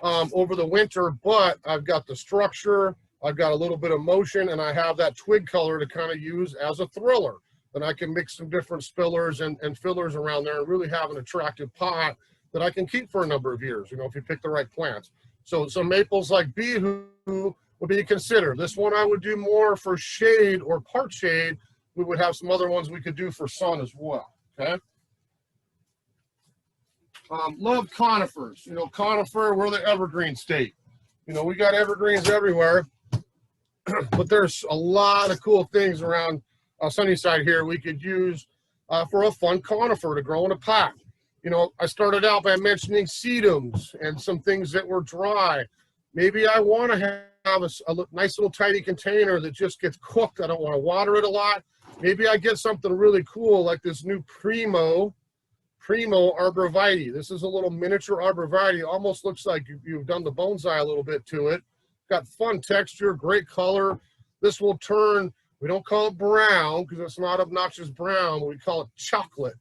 over the winter, but I've got the structure, I've got a little bit of motion, and I have that twig color to kind of use as a thriller. Then I can mix some different spillers and fillers around there and really have an attractive pot that I can keep for a number of years, you know, if you pick the right plants. So some maples like Bihou would be considered. This one I would do more for shade or part shade. We would have some other ones we could do for sun as well, okay? Love conifers. You know, conifer, we're the evergreen state. You know, we got evergreens everywhere, but there's a lot of cool things around Sunnyside here we could use for a fun conifer to grow in a pot. You know, I started out by mentioning sedums and some things that were dry. Maybe I want to have a nice little tidy container that just gets cooked. I don't want to water it a lot. Maybe I get something really cool like this new Primo arborvitae. This is a little miniature arborvitae. Almost looks like you've done the bonsai a little bit to it. Got fun texture, great color. This will turn, we don't call it brown because it's not obnoxious brown, but we call it chocolate.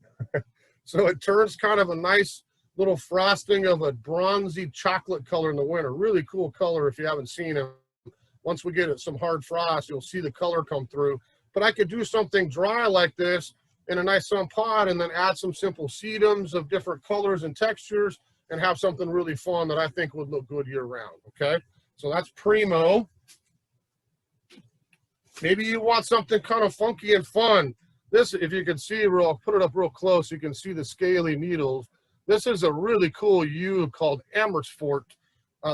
So it turns kind of a nice little frosting of a bronzy chocolate color in the winter. Really cool color if you haven't seen it. Once we get some hard frost, you'll see the color come through. But I could do something dry like this in a nice sun pot and then add some simple sedums of different colors and textures and have something really fun that I think would look good year round, okay? So that's Primo. Maybe you want something kind of funky and fun. This, if you can see, I'll put it up real close, you can see the scaly needles. This is a really cool yew called Amersfoort.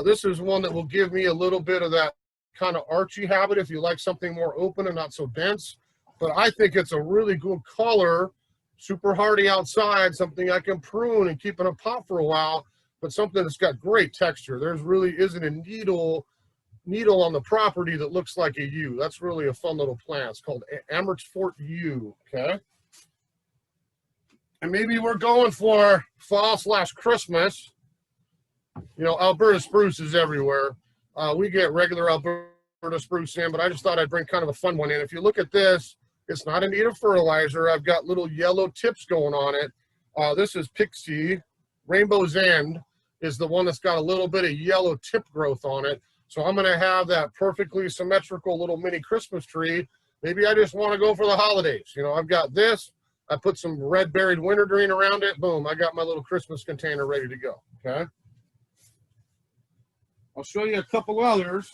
This is one that will give me a little bit of that kind of archy habit if you like something more open and not so dense. But I think it's a really good color, super hardy outside, something I can prune and keep in a pot for a while, but something that's got great texture. There's really isn't a needle on the property that looks like a yew. That's really a fun little plant. It's called Amersfoort yew, okay? And maybe we're going for fall/Christmas. You know, Alberta spruce is everywhere. We get regular Alberta spruce in, but I just thought I'd bring kind of a fun one in. If you look at this, it's not in need of fertilizer. I've got little yellow tips going on it. This is Pixie. Rainbow's End is the one that's got a little bit of yellow tip growth on it. So I'm going to have that perfectly symmetrical little mini Christmas tree. Maybe I just want to go for the holidays. You know, I've got this. I put some red berried wintergreen around it. Boom, I got my little Christmas container ready to go, okay? I'll show you a couple others.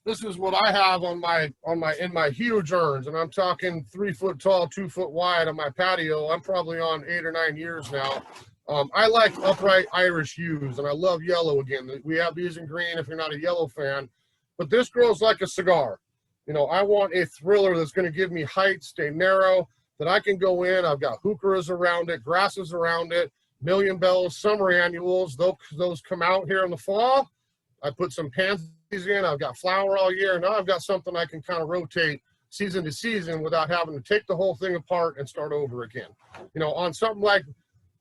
This is what I have in my huge urns, and I'm talking 3 foot tall, 2 foot wide on my patio. I'm probably on 8 or 9 years now. I like upright Irish yews, and I love yellow again. We have these in green if you're not a yellow fan, but this grows like a cigar. You know, I want a thriller that's going to give me height, stay narrow, that I can go in. I've got heucheras around it, grasses around it, million bells, summer annuals. Those come out here in the fall. I put some pansies in. I've got flower all year. Now I've got something I can kind of rotate season to season without having to take the whole thing apart and start over again. You know, on something like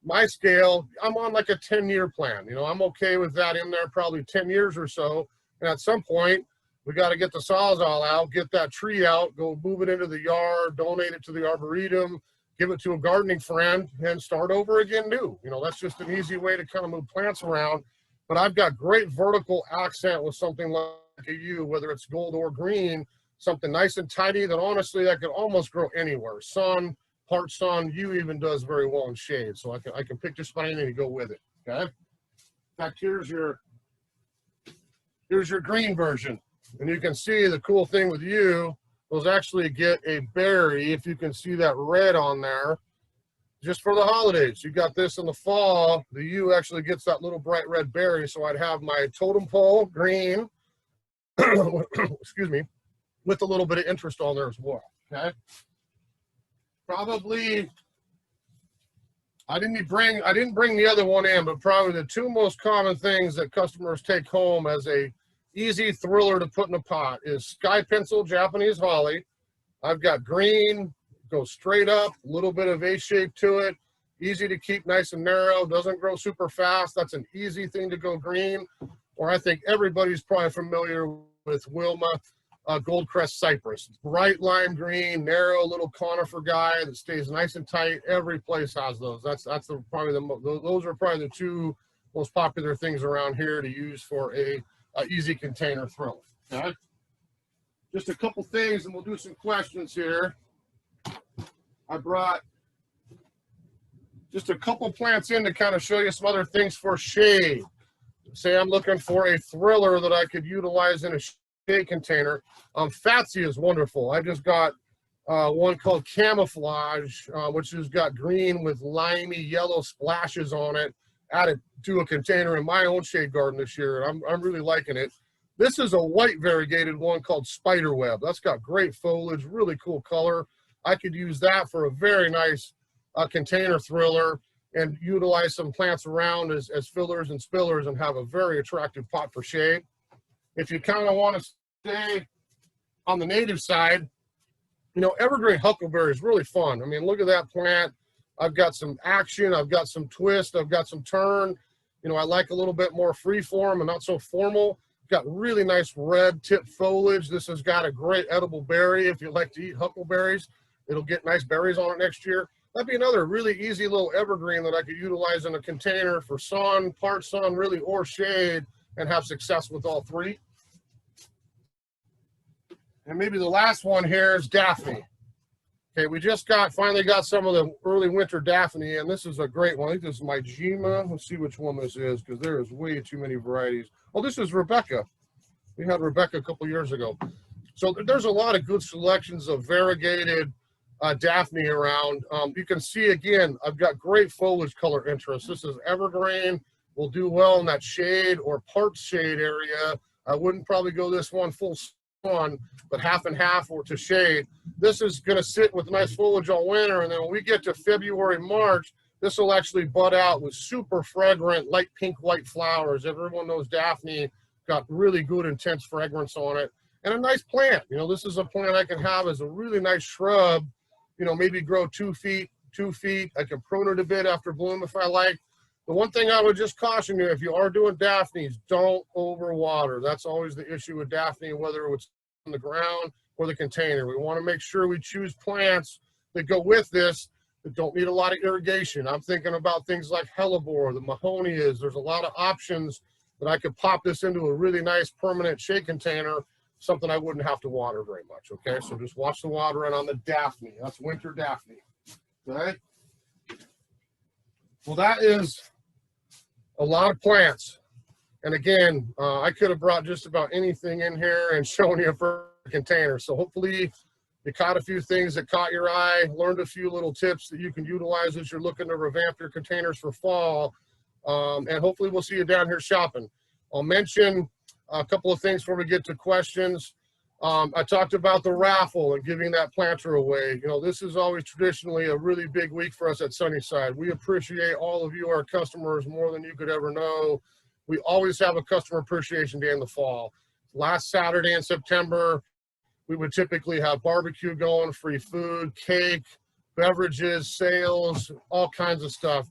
my scale, I'm on like a 10-year plan. You know, I'm okay with that in there, probably 10 years or so. And at some point, we got to get the Sawzall out, get that tree out, go move it into the yard, donate it to the Arboretum, give it to a gardening friend, and start over again new. You know, that's just an easy way to kind of move plants around. But I've got great vertical accent with something like a yew, whether it's gold or green, something nice and tidy that honestly I could almost grow anywhere. Sun, part sun, yew even does very well in shade. So I can pick just about anything to go with it, okay? In fact, here's your green version. And you can see the cool thing with yew, those actually get a berry, if you can see that red on there, just for the holidays. You got this in the fall, the yew actually gets that little bright red berry, so I'd have my totem pole green, excuse me, with a little bit of interest on there as well, okay? Probably, I didn't bring the other one in, but probably the two most common things that customers take home as a easy thriller to put in a pot is sky pencil Japanese holly. I've got green, goes straight up, a little bit of A shape to it, easy to keep nice and narrow, doesn't grow super fast. That's an easy thing to go green. Or I think everybody's probably familiar with Wilma Goldcrest cypress. Bright lime green, narrow little conifer guy that stays nice and tight. Every place has those. Those are probably the two most popular things around here to use for a easy container throw. Okay? Just a couple things, and we'll do some questions here. I brought just a couple plants in to kind of show you some other things for shade. Say I'm looking for a thriller that I could utilize in a shade container. Fatsy is wonderful. I just got one called Camouflage, which has got green with limey yellow splashes on it, added to a container in my own shade garden this year. I'm really liking it. This is a white variegated one called Spiderweb. That's got great foliage, really cool color. I could use that for a very nice container thriller and utilize some plants around as fillers and spillers and have a very attractive pot for shade. If you kind of want to stay on the native side, you know, evergreen huckleberry is really fun. I mean, look at that plant. I've got some action, I've got some twist, I've got some turn. You know, I like a little bit more free form and not so formal. Got really nice red tip foliage. This has got a great edible berry. If you like to eat huckleberries, it'll get nice berries on it next year. That'd be another really easy little evergreen that I could utilize in a container for sun, part sun, really, or shade, and have success with all three. And maybe the last one here is Daphne. Okay, we just finally got some of the early winter Daphne, and this is a great one. I think this is my Jima. Let's see which one this is, because there is way too many varieties. Oh, this is Rebecca. We had Rebecca a couple years ago. So there's a lot of good selections of variegated Daphne around. You can see, again, I've got great foliage color interest. This is evergreen, will do well in that shade or part shade area. I wouldn't probably go this one full sun, but half and half or to shade. This is going to sit with nice foliage all winter, and then when we get to February, March, this will actually bud out with super fragrant light pink white flowers. Everyone knows Daphne got really good intense fragrance on it, and a nice plant. You know, this is a plant I can have as a really nice shrub, you know, maybe grow 2 feet. I can prune it a bit after bloom if I like. The one thing I would just caution you, if you are doing Daphnes, don't overwater. That's always the issue with Daphne, whether it's on the ground or the container. We want to make sure we choose plants that go with this that don't need a lot of irrigation. I'm thinking about things like hellebore, the mahonias. There's a lot of options that I could pop this into a really nice permanent shade container, something I wouldn't have to water very much, okay? So just watch the watering on the Daphne. That's winter Daphne, okay? Well, that is a lot of plants. And again, I could have brought just about anything in here and shown you for a container. So hopefully you caught a few things that caught your eye, learned a few little tips that you can utilize as you're looking to revamp your containers for fall. And hopefully we'll see you down here shopping. I'll mention a couple of things before we get to questions. I talked about the raffle and giving that planter away. You know, this is always traditionally a really big week for us at Sunnyside. We appreciate all of you, our customers, more than you could ever know. We always have a customer appreciation day in the fall. Last Saturday in September, we would typically have barbecue going, free food, cake, beverages, sales, all kinds of stuff.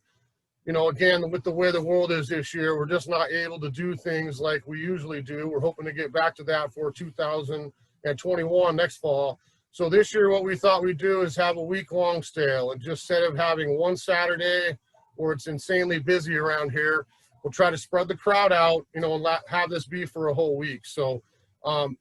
You know, again, with the way the world is this year, we're just not able to do things like we usually do. We're hoping to get back to that for 2021 next fall. So this year, what we thought we'd do is have a week-long sale, and just instead of having one Saturday where it's insanely busy around here, we'll try to spread the crowd out, you know, and have this be for a whole week. So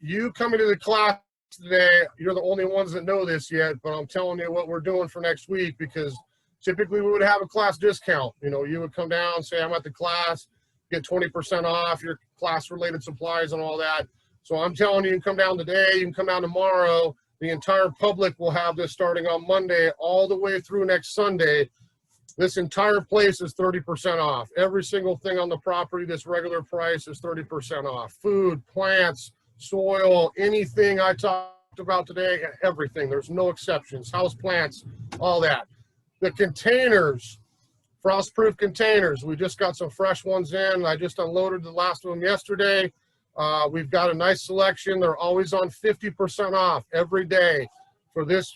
you coming to the class today, you're the only ones that know this yet, but I'm telling you what we're doing for next week, because typically we would have a class discount. You know, you would come down, say, I'm at the class, get 20% off your class related supplies and all that. So I'm telling you, you can come down today, you can come down tomorrow. The entire public will have this starting on Monday all the way through next Sunday. This entire place is 30% off. Every single thing on the property, this regular price is 30% off. Food, plants, soil, anything I talked about today, everything. There's no exceptions. House plants, all that. The containers, frost-proof containers, we just got some fresh ones in. I just unloaded the last one yesterday. We've got a nice selection. They're always on 50% off every day.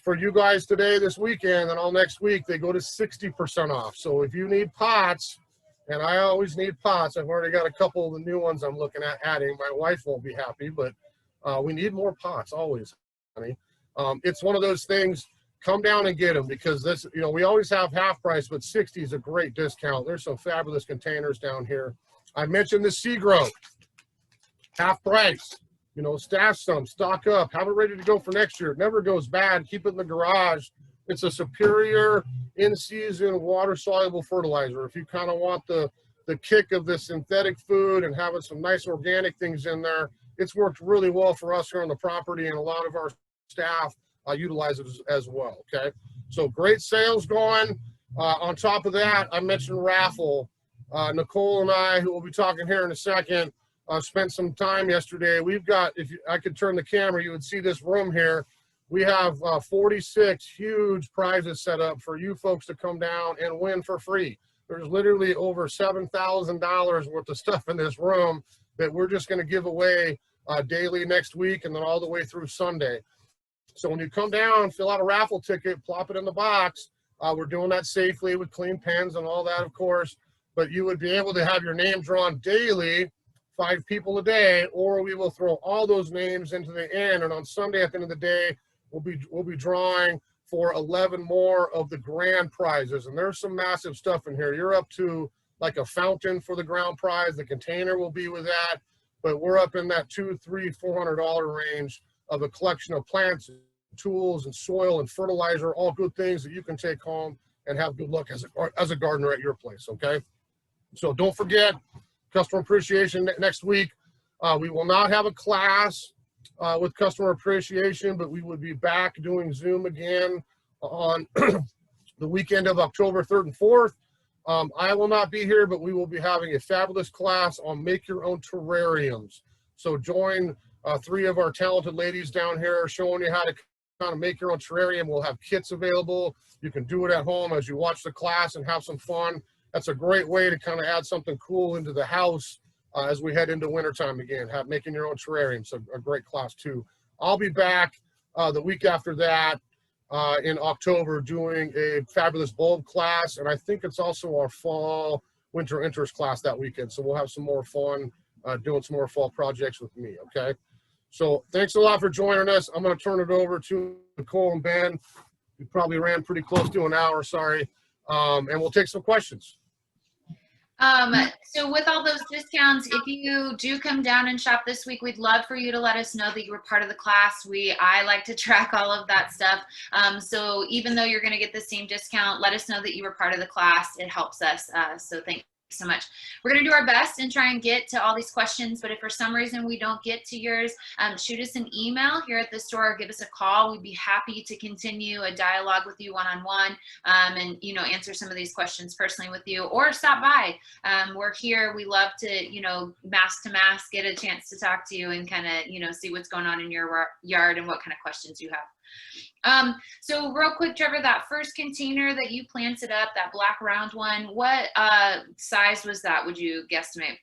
For you guys today, this weekend, and all next week, they go to 60% off. So if you need pots, and I always need pots, I've already got a couple of the new ones I'm looking at adding. My wife won't be happy, but we need more pots always, honey. It's one of those things. Come down and get them, because this, you know, we always have half price, but 60 is a great discount. There's some fabulous containers down here. I mentioned the sea grow, half price. You know, stash some, stock up, have it ready to go for next year. It never goes bad. Keep it in the garage. It's a superior in-season water-soluble fertilizer. If you kind of want the kick of the synthetic food and having some nice organic things in there, it's worked really well for us here on the property, and a lot of our staff utilize it as well, okay? So great sales going. On top of that, I mentioned raffle. Nicole and I, who will be talking here in a second, spent some time yesterday. We've got, if I could turn the camera, you would see this room here. We have 46 huge prizes set up for you folks to come down and win for free. There's literally over $7,000 worth of stuff in this room that we're just going to give away daily next week, and then all the way through Sunday. So when you come down, fill out a raffle ticket, plop it in the box. We're doing that safely with clean pens and all that, of course. But you would be able to have your name drawn daily, 5 people a day, or we will throw all those names into the end. And on Sunday, at the end of the day, we'll be drawing for 11 more of the grand prizes. And there's some massive stuff in here. You're up to like a fountain for the ground prize. The container will be with that. But we're up in that $200, $300, $400 range of a collection of plants, tools, and soil and fertilizer, all good things that you can take home and have good luck as a gardener at your place, okay? So don't forget, customer appreciation next week. We will not have a class with customer appreciation, but we would be back doing Zoom again on the weekend of October 3rd and 4th. I will not be here, but we will be having a fabulous class on make your own terrariums. So join 3 of our talented ladies down here showing you how to kind of make your own terrarium. We'll have kits available. You can do it at home as you watch the class and have some fun. That's a great way to kind of add something cool into the house as we head into wintertime again, making your own terrarium. So a great class too. I'll be back the week after that in October doing a fabulous bulb class. And I think it's also our fall winter interest class that weekend. So we'll have some more fun doing some more fall projects with me, okay? So thanks a lot for joining us. I'm gonna turn it over to Nicole and Ben. We probably ran pretty close to an hour, sorry. And we'll take some questions. So with all those discounts, if you do come down and shop this week, we'd love for you to let us know that you were part of the class. I like to track all of that stuff. So even though you're going to get the same discount, let us know that you were part of the class. It helps us. So thanks so much. We're going to do our best and try and get to all these questions, but if for some reason we don't get to yours, shoot us an email here at the store or give us a call. We'd be happy to continue a dialogue with you one-on-one and answer some of these questions personally with you, or stop by. We're here. We love to mask to mask get a chance to talk to you and kind of see what's going on in your yard and what kind of questions you have. So real quick, Trevor, that first container that you planted up, that black round one, what size was that, would you guesstimate?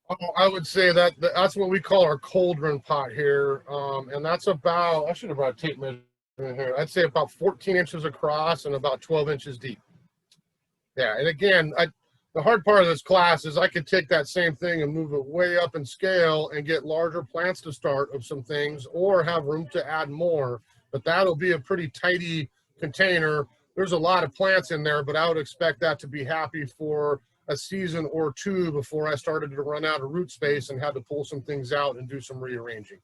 Oh, I would say that's what we call our cauldron pot here. And that's about, I should have brought a tape measure in here. I'd say about 14 inches across and about 12 inches deep. Yeah, and again, the hard part of this class is I could take that same thing and move it way up in scale and get larger plants to start of some things, or have room to add more, but that'll be a pretty tidy container. There's a lot of plants in there, but I would expect that to be happy for a season or 2 before I started to run out of root space and had to pull some things out and do some rearranging.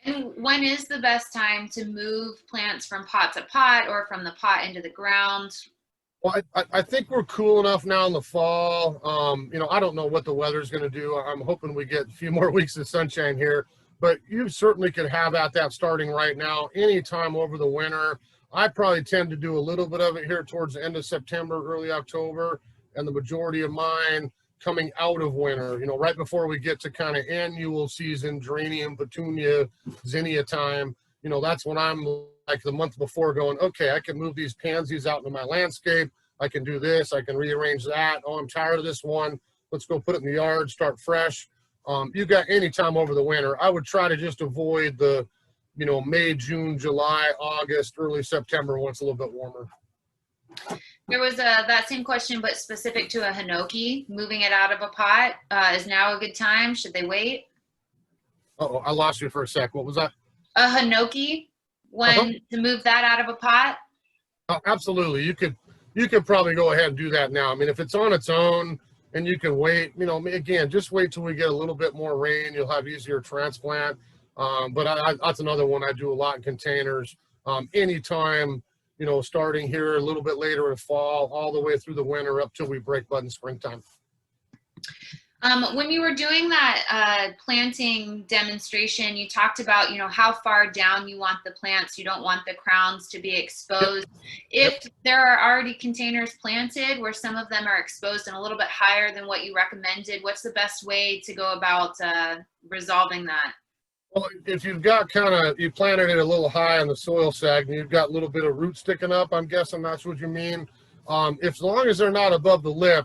And when is the best time to move plants from pot to pot or from the pot into the ground? Well, I think we're cool enough now in the fall. I don't know what the weather's going to do. I'm hoping we get a few more weeks of sunshine here, but you certainly could have at that starting right now, anytime over the winter. I probably tend to do a little bit of it here towards the end of September, early October, and the majority of mine coming out of winter, right before we get to kind of annual season, geranium, petunia, zinnia time. That's when I'm like the month before going, okay, I can move these pansies out into my landscape. I can do this. I can rearrange that. Oh, I'm tired of this one. Let's go put it in the yard, start fresh. You got any time over the winter. I would try to just avoid the, May, June, July, August, early September when it's a little bit warmer. There was that same question, but specific to a hinoki, moving it out of a pot. Is now a good time? Should they wait? Uh-oh, I lost you for a sec. What was that? A hinoki, to move that out of a pot? Oh, absolutely. You could probably go ahead and do that now. I mean, if it's on its own and you can wait, again, just wait till we get a little bit more rain. You'll have easier transplant. But that's another one I do a lot in containers. Anytime, starting here a little bit later in fall, all the way through the winter up till we break bud in springtime. When you were doing that planting demonstration, you talked about, how far down you want the plants. You don't want the crowns to be exposed. Yep. If there are already containers planted where some of them are exposed and a little bit higher than what you recommended, what's the best way to go about resolving that? Well, if you've got you planted it a little high on the soil sag and you've got a little bit of root sticking up, I'm guessing that's what you mean. As long as they're not above the lip,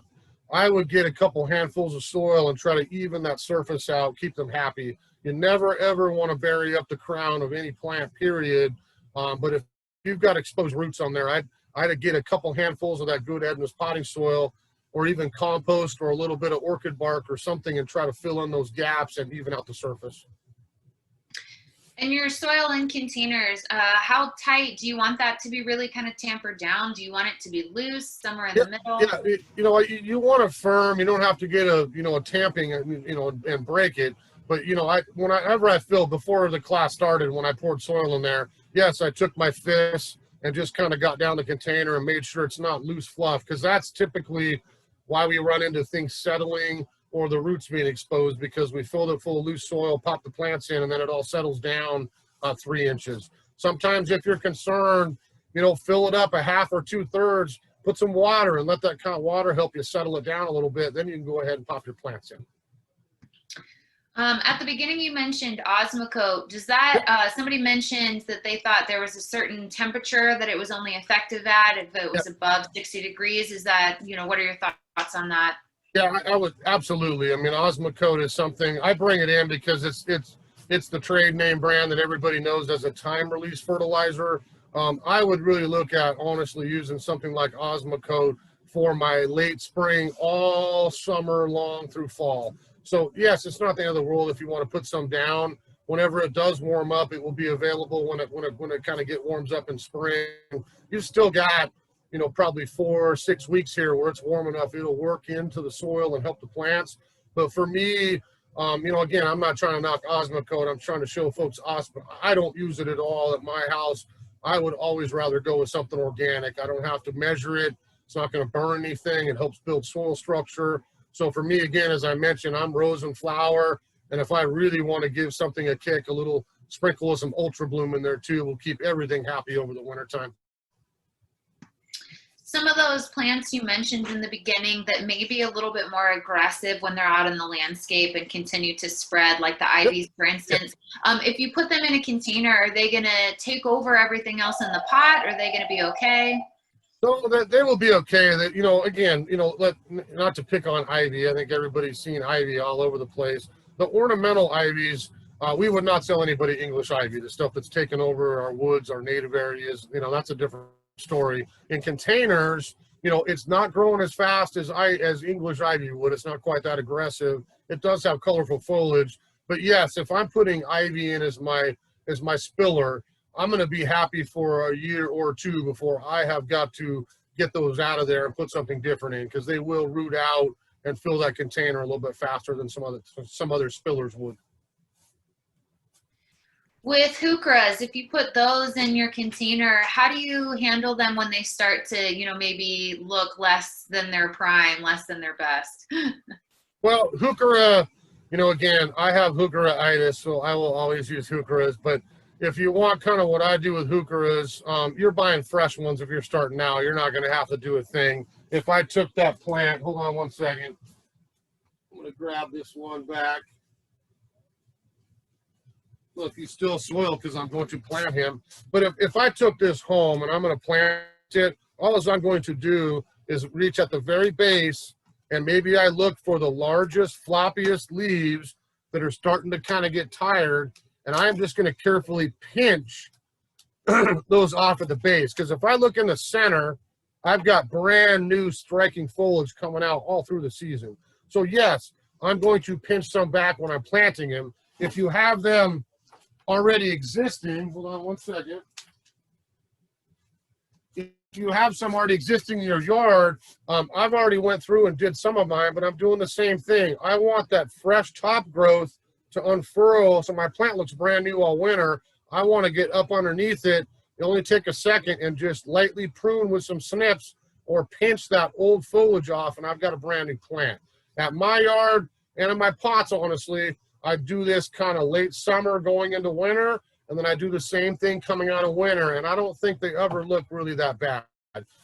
I would get a couple handfuls of soil and try to even that surface out, keep them happy. You never, ever want to bury up the crown of any plant, period. But if you've got exposed roots on there, I'd get a couple handfuls of that good Edna's potting soil, or even compost or a little bit of orchid bark or something, and try to fill in those gaps and even out the surface. And your soil in containers, how tight do you want that to be? Really kind of tampered down? Do you want it to be loose, somewhere in the middle? Yeah, you want it firm. You don't have to get a tamping, and break it. But whenever I filled before the class started, when I poured soil in there, yes, I took my fist and just kind of got down the container and made sure it's not loose fluff, because that's typically why we run into things settling or the roots being exposed because we filled it full of loose soil, pop the plants in, and then it all settles down 3 inches. Sometimes if you're concerned, fill it up a half or 2/3, put some water and let that kind of water help you settle it down a little bit. Then you can go ahead and pop your plants in. At the beginning, you mentioned Osmocote. Does that, somebody mentioned that they thought there was a certain temperature that it was only effective at if it was above 60 degrees. Is that, what are your thoughts on that? Yeah, I would absolutely. I mean, Osmocote is something, I bring it in because it's the trade name brand that everybody knows as a time release fertilizer. I would really look at honestly using something like Osmocote for my late spring, all summer long through fall. So yes, it's not the end of the world if you want to put some down. Whenever it does warm up, it will be available when it kind of warms up in spring. You've still got, probably 4 or 6 weeks here where it's warm enough. It'll work into the soil and help the plants. But for me, again, I'm not trying to knock Osmocote. I'm trying to show folks I don't use it at all at my house. I would always rather go with something organic. I don't have to measure it. It's not going to burn anything. It helps build soil structure. So for me, again, as I mentioned, I'm rose and flower. And if I really want to give something a kick, a little sprinkle of some Ultra Bloom in there too will keep everything happy over the wintertime. Some of those plants you mentioned in the beginning that may be a little bit more aggressive when they're out in the landscape and continue to spread, like the ivies, for instance. If you put them in a container, are they going to take over everything else in the pot? Are they going to be okay? No, they will be okay. That again, not to pick on ivy. I think everybody's seen ivy all over the place. The ornamental ivies, we would not sell anybody English ivy. The stuff that's taken over our woods, our native areas, that's a different story. In containers, it's not growing as fast as English ivy would. It's not quite that aggressive. It does have colorful foliage, but yes, if I'm putting ivy in as my spiller, I'm going to be happy for a year or two before I have got to get those out of there and put something different in, because they will root out and fill that container a little bit faster than some other spillers would. With heucheras, if you put those in your container, how do you handle them when they start to, maybe look less than their prime, less than their best? Well, heuchera, again, I have heuchera-itis, so I will always use heucheras. But if you want kind of what I do with heucheras, you're buying fresh ones. If you're starting now, you're not going to have to do a thing. If I took that plant, hold on one second. I'm going to grab this one back. Look, he's still soiled because I'm going to plant him. But if I took this home and I'm going to plant it, all I'm going to do is reach at the very base, and maybe I look for the largest, floppiest leaves that are starting to kind of get tired, and I'm just going to carefully pinch those off at the base. Because if I look in the center, I've got brand new striking foliage coming out all through the season. So yes, I'm going to pinch some back when I'm planting him. If you have them already existing, hold on one second. If you have some already existing in your yard, I've already went through and did some of mine, but I'm doing the same thing. I want that fresh top growth to unfurl so my plant looks brand new all winter. I want to get up underneath it. You only take a second and just lightly prune with some snips or pinch that old foliage off, and I've got a brand new plant. At my yard and in my pots, honestly, I do this kind of late summer going into winter, and then I do the same thing coming out of winter, and I don't think they ever look really that bad.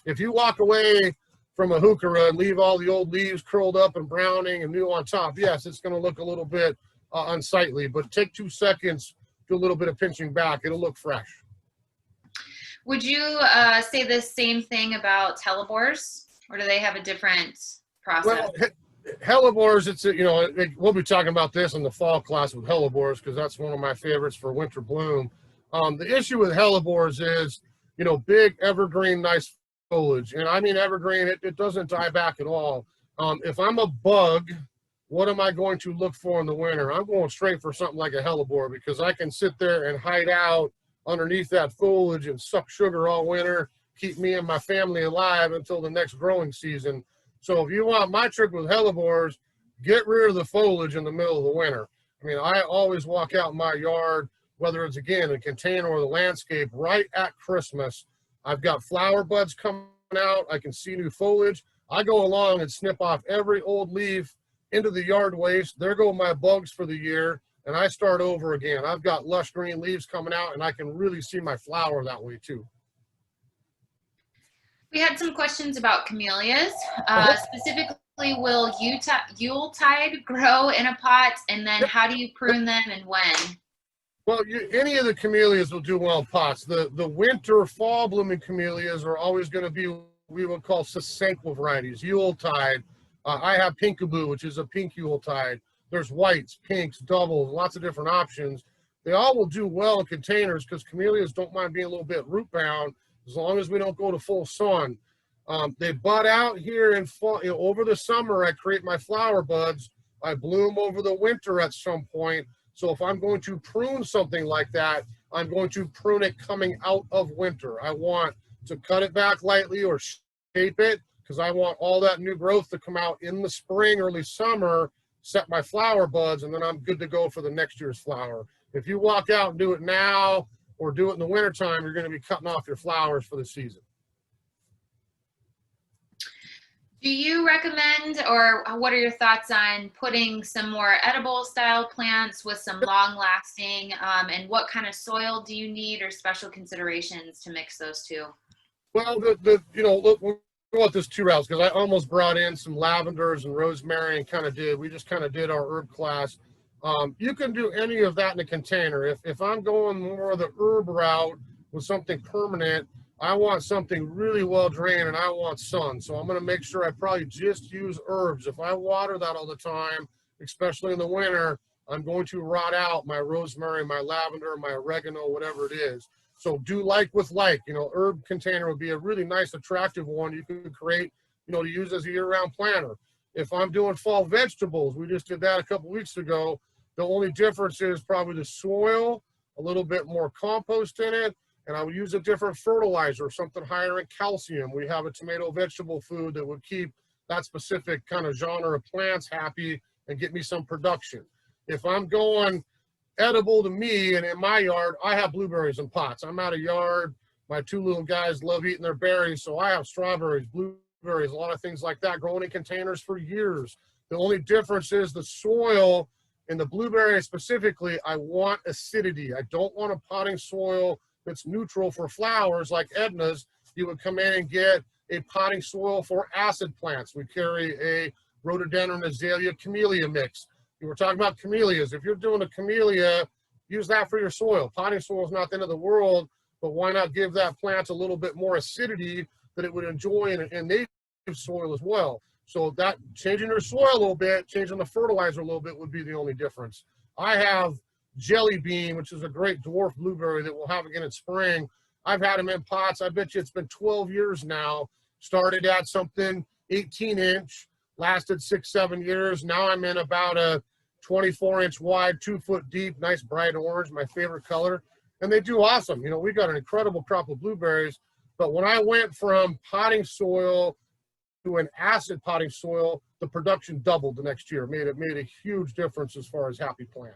If you walk away from a heuchera and leave all the old leaves curled up and browning and new on top, yes, it's going to look a little bit unsightly, but take 2 seconds, do a little bit of pinching back. It'll look fresh. Would you say the same thing about hellebores, or do they have a different process? Well, hellebores, we'll be talking about this in the fall class with hellebores because that's one of my favorites for winter bloom. The issue with hellebores is, big evergreen, nice foliage. And I mean evergreen, it doesn't die back at all. If I'm a bug, what am I going to look for in the winter? I'm going straight for something like a hellebore because I can sit there and hide out underneath that foliage and suck sugar all winter, keep me and my family alive until the next growing season. So if you want my trick with hellebores, get rid of the foliage in the middle of the winter. I mean, I always walk out in my yard, whether it's, again, a container or the landscape, right at Christmas. I've got flower buds coming out. I can see new foliage. I go along and snip off every old leaf into the yard waste. There go my bugs for the year, and I start over again. I've got lush green leaves coming out, and I can really see my flower that way too. We had some questions about camellias. Specifically, will Yuletide grow in a pot? And then how do you prune them and when? Well, any of the camellias will do well in pots. The winter, fall blooming camellias are always going to be, we would call Sasanqua varieties. Yuletide. I have Pinkaboo, which is a pink Yuletide. There's whites, pinks, doubles, lots of different options. They all will do well in containers because camellias don't mind being a little bit root bound as long as we don't go to full sun. They bud out here in fall. Over the summer, I create my flower buds. I bloom over the winter at some point. So if I'm going to prune something like that, I'm going to prune it coming out of winter. I want to cut it back lightly or shape it because I want all that new growth to come out in the spring, early summer, set my flower buds, and then I'm good to go for the next year's flower. If you walk out and do it now or do it in the wintertime, you're going to be cutting off your flowers for the season. Do you recommend, or what are your thoughts on putting some more edible style plants with some long lasting, and what kind of soil do you need or special considerations to mix those two? Well, look, we'll go with this two routes because I almost brought in some lavenders and rosemary and we just kind of did our herb class. You can do any of that in a container. If I'm going more of the herb route with something permanent, I want something really well drained and I want sun. So I'm going to make sure I probably just use herbs. If I water that all the time, especially in the winter, I'm going to rot out my rosemary, my lavender, my oregano, whatever it is. So do like with like, herb container would be a really nice, attractive one you could create, to use as a year-round planter. If I'm doing fall vegetables, we just did that a couple weeks ago. The only difference is probably the soil, a little bit more compost in it, and I would use a different fertilizer, something higher in calcium. We have a tomato vegetable food that would keep that specific kind of genre of plants happy and get me some production. If I'm going edible to me and in my yard, I have blueberries in pots. I'm out of yard. My two little guys love eating their berries, so I have strawberries, blueberries, a lot of things like that growing in containers for years. The only difference is the soil. In the blueberry specifically, I want acidity. I don't want a potting soil that's neutral for flowers like Edna's. You would come in and get a potting soil for acid plants. We carry a rhododendron azalea camellia mix. You were talking about camellias. If you're doing a camellia, use that for your soil. Potting soil is not the end of the world, but why not give that plant a little bit more acidity that it would enjoy in native soil as well? So that changing your soil a little bit, changing the fertilizer a little bit would be the only difference. I have jelly bean, which is a great dwarf blueberry that we'll have again in spring. I've had them in pots. I bet you it's been 12 years now. Started at something 18-inch, lasted 6-7 years. Now I'm in about a 24-inch wide, 2-foot deep, nice bright orange, my favorite color. And they do awesome. We got an incredible crop of blueberries. But when I went from potting soil to an acid potting soil, the production doubled the next year. Made a huge difference as far as happy plant.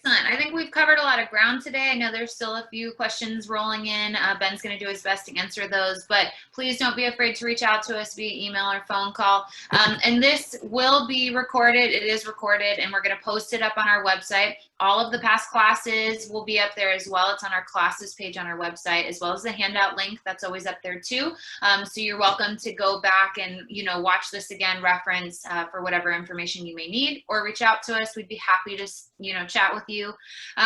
Excellent. I think we've covered a lot of ground today. I know there's still a few questions rolling in. Ben's going to do his best to answer those, but please don't be afraid to reach out to us via email or phone call. And this will be recorded. It is recorded, and we're going to post it up on our website. All of the past classes will be up there as well. It's on our classes page on our website, as well as the handout link that's always up there too. So you're welcome to go back and watch this again, reference for whatever information you may need, or reach out to us. We'd be happy to chat with you.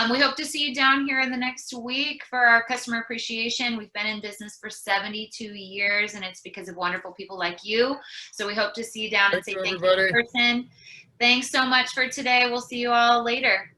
We hope to see you down here in the next week for our customer appreciation. We've been in business for 72 years, and it's because of wonderful people like you. So we hope to see you down and say thank you in person. Thanks so much for today. We'll see you all later.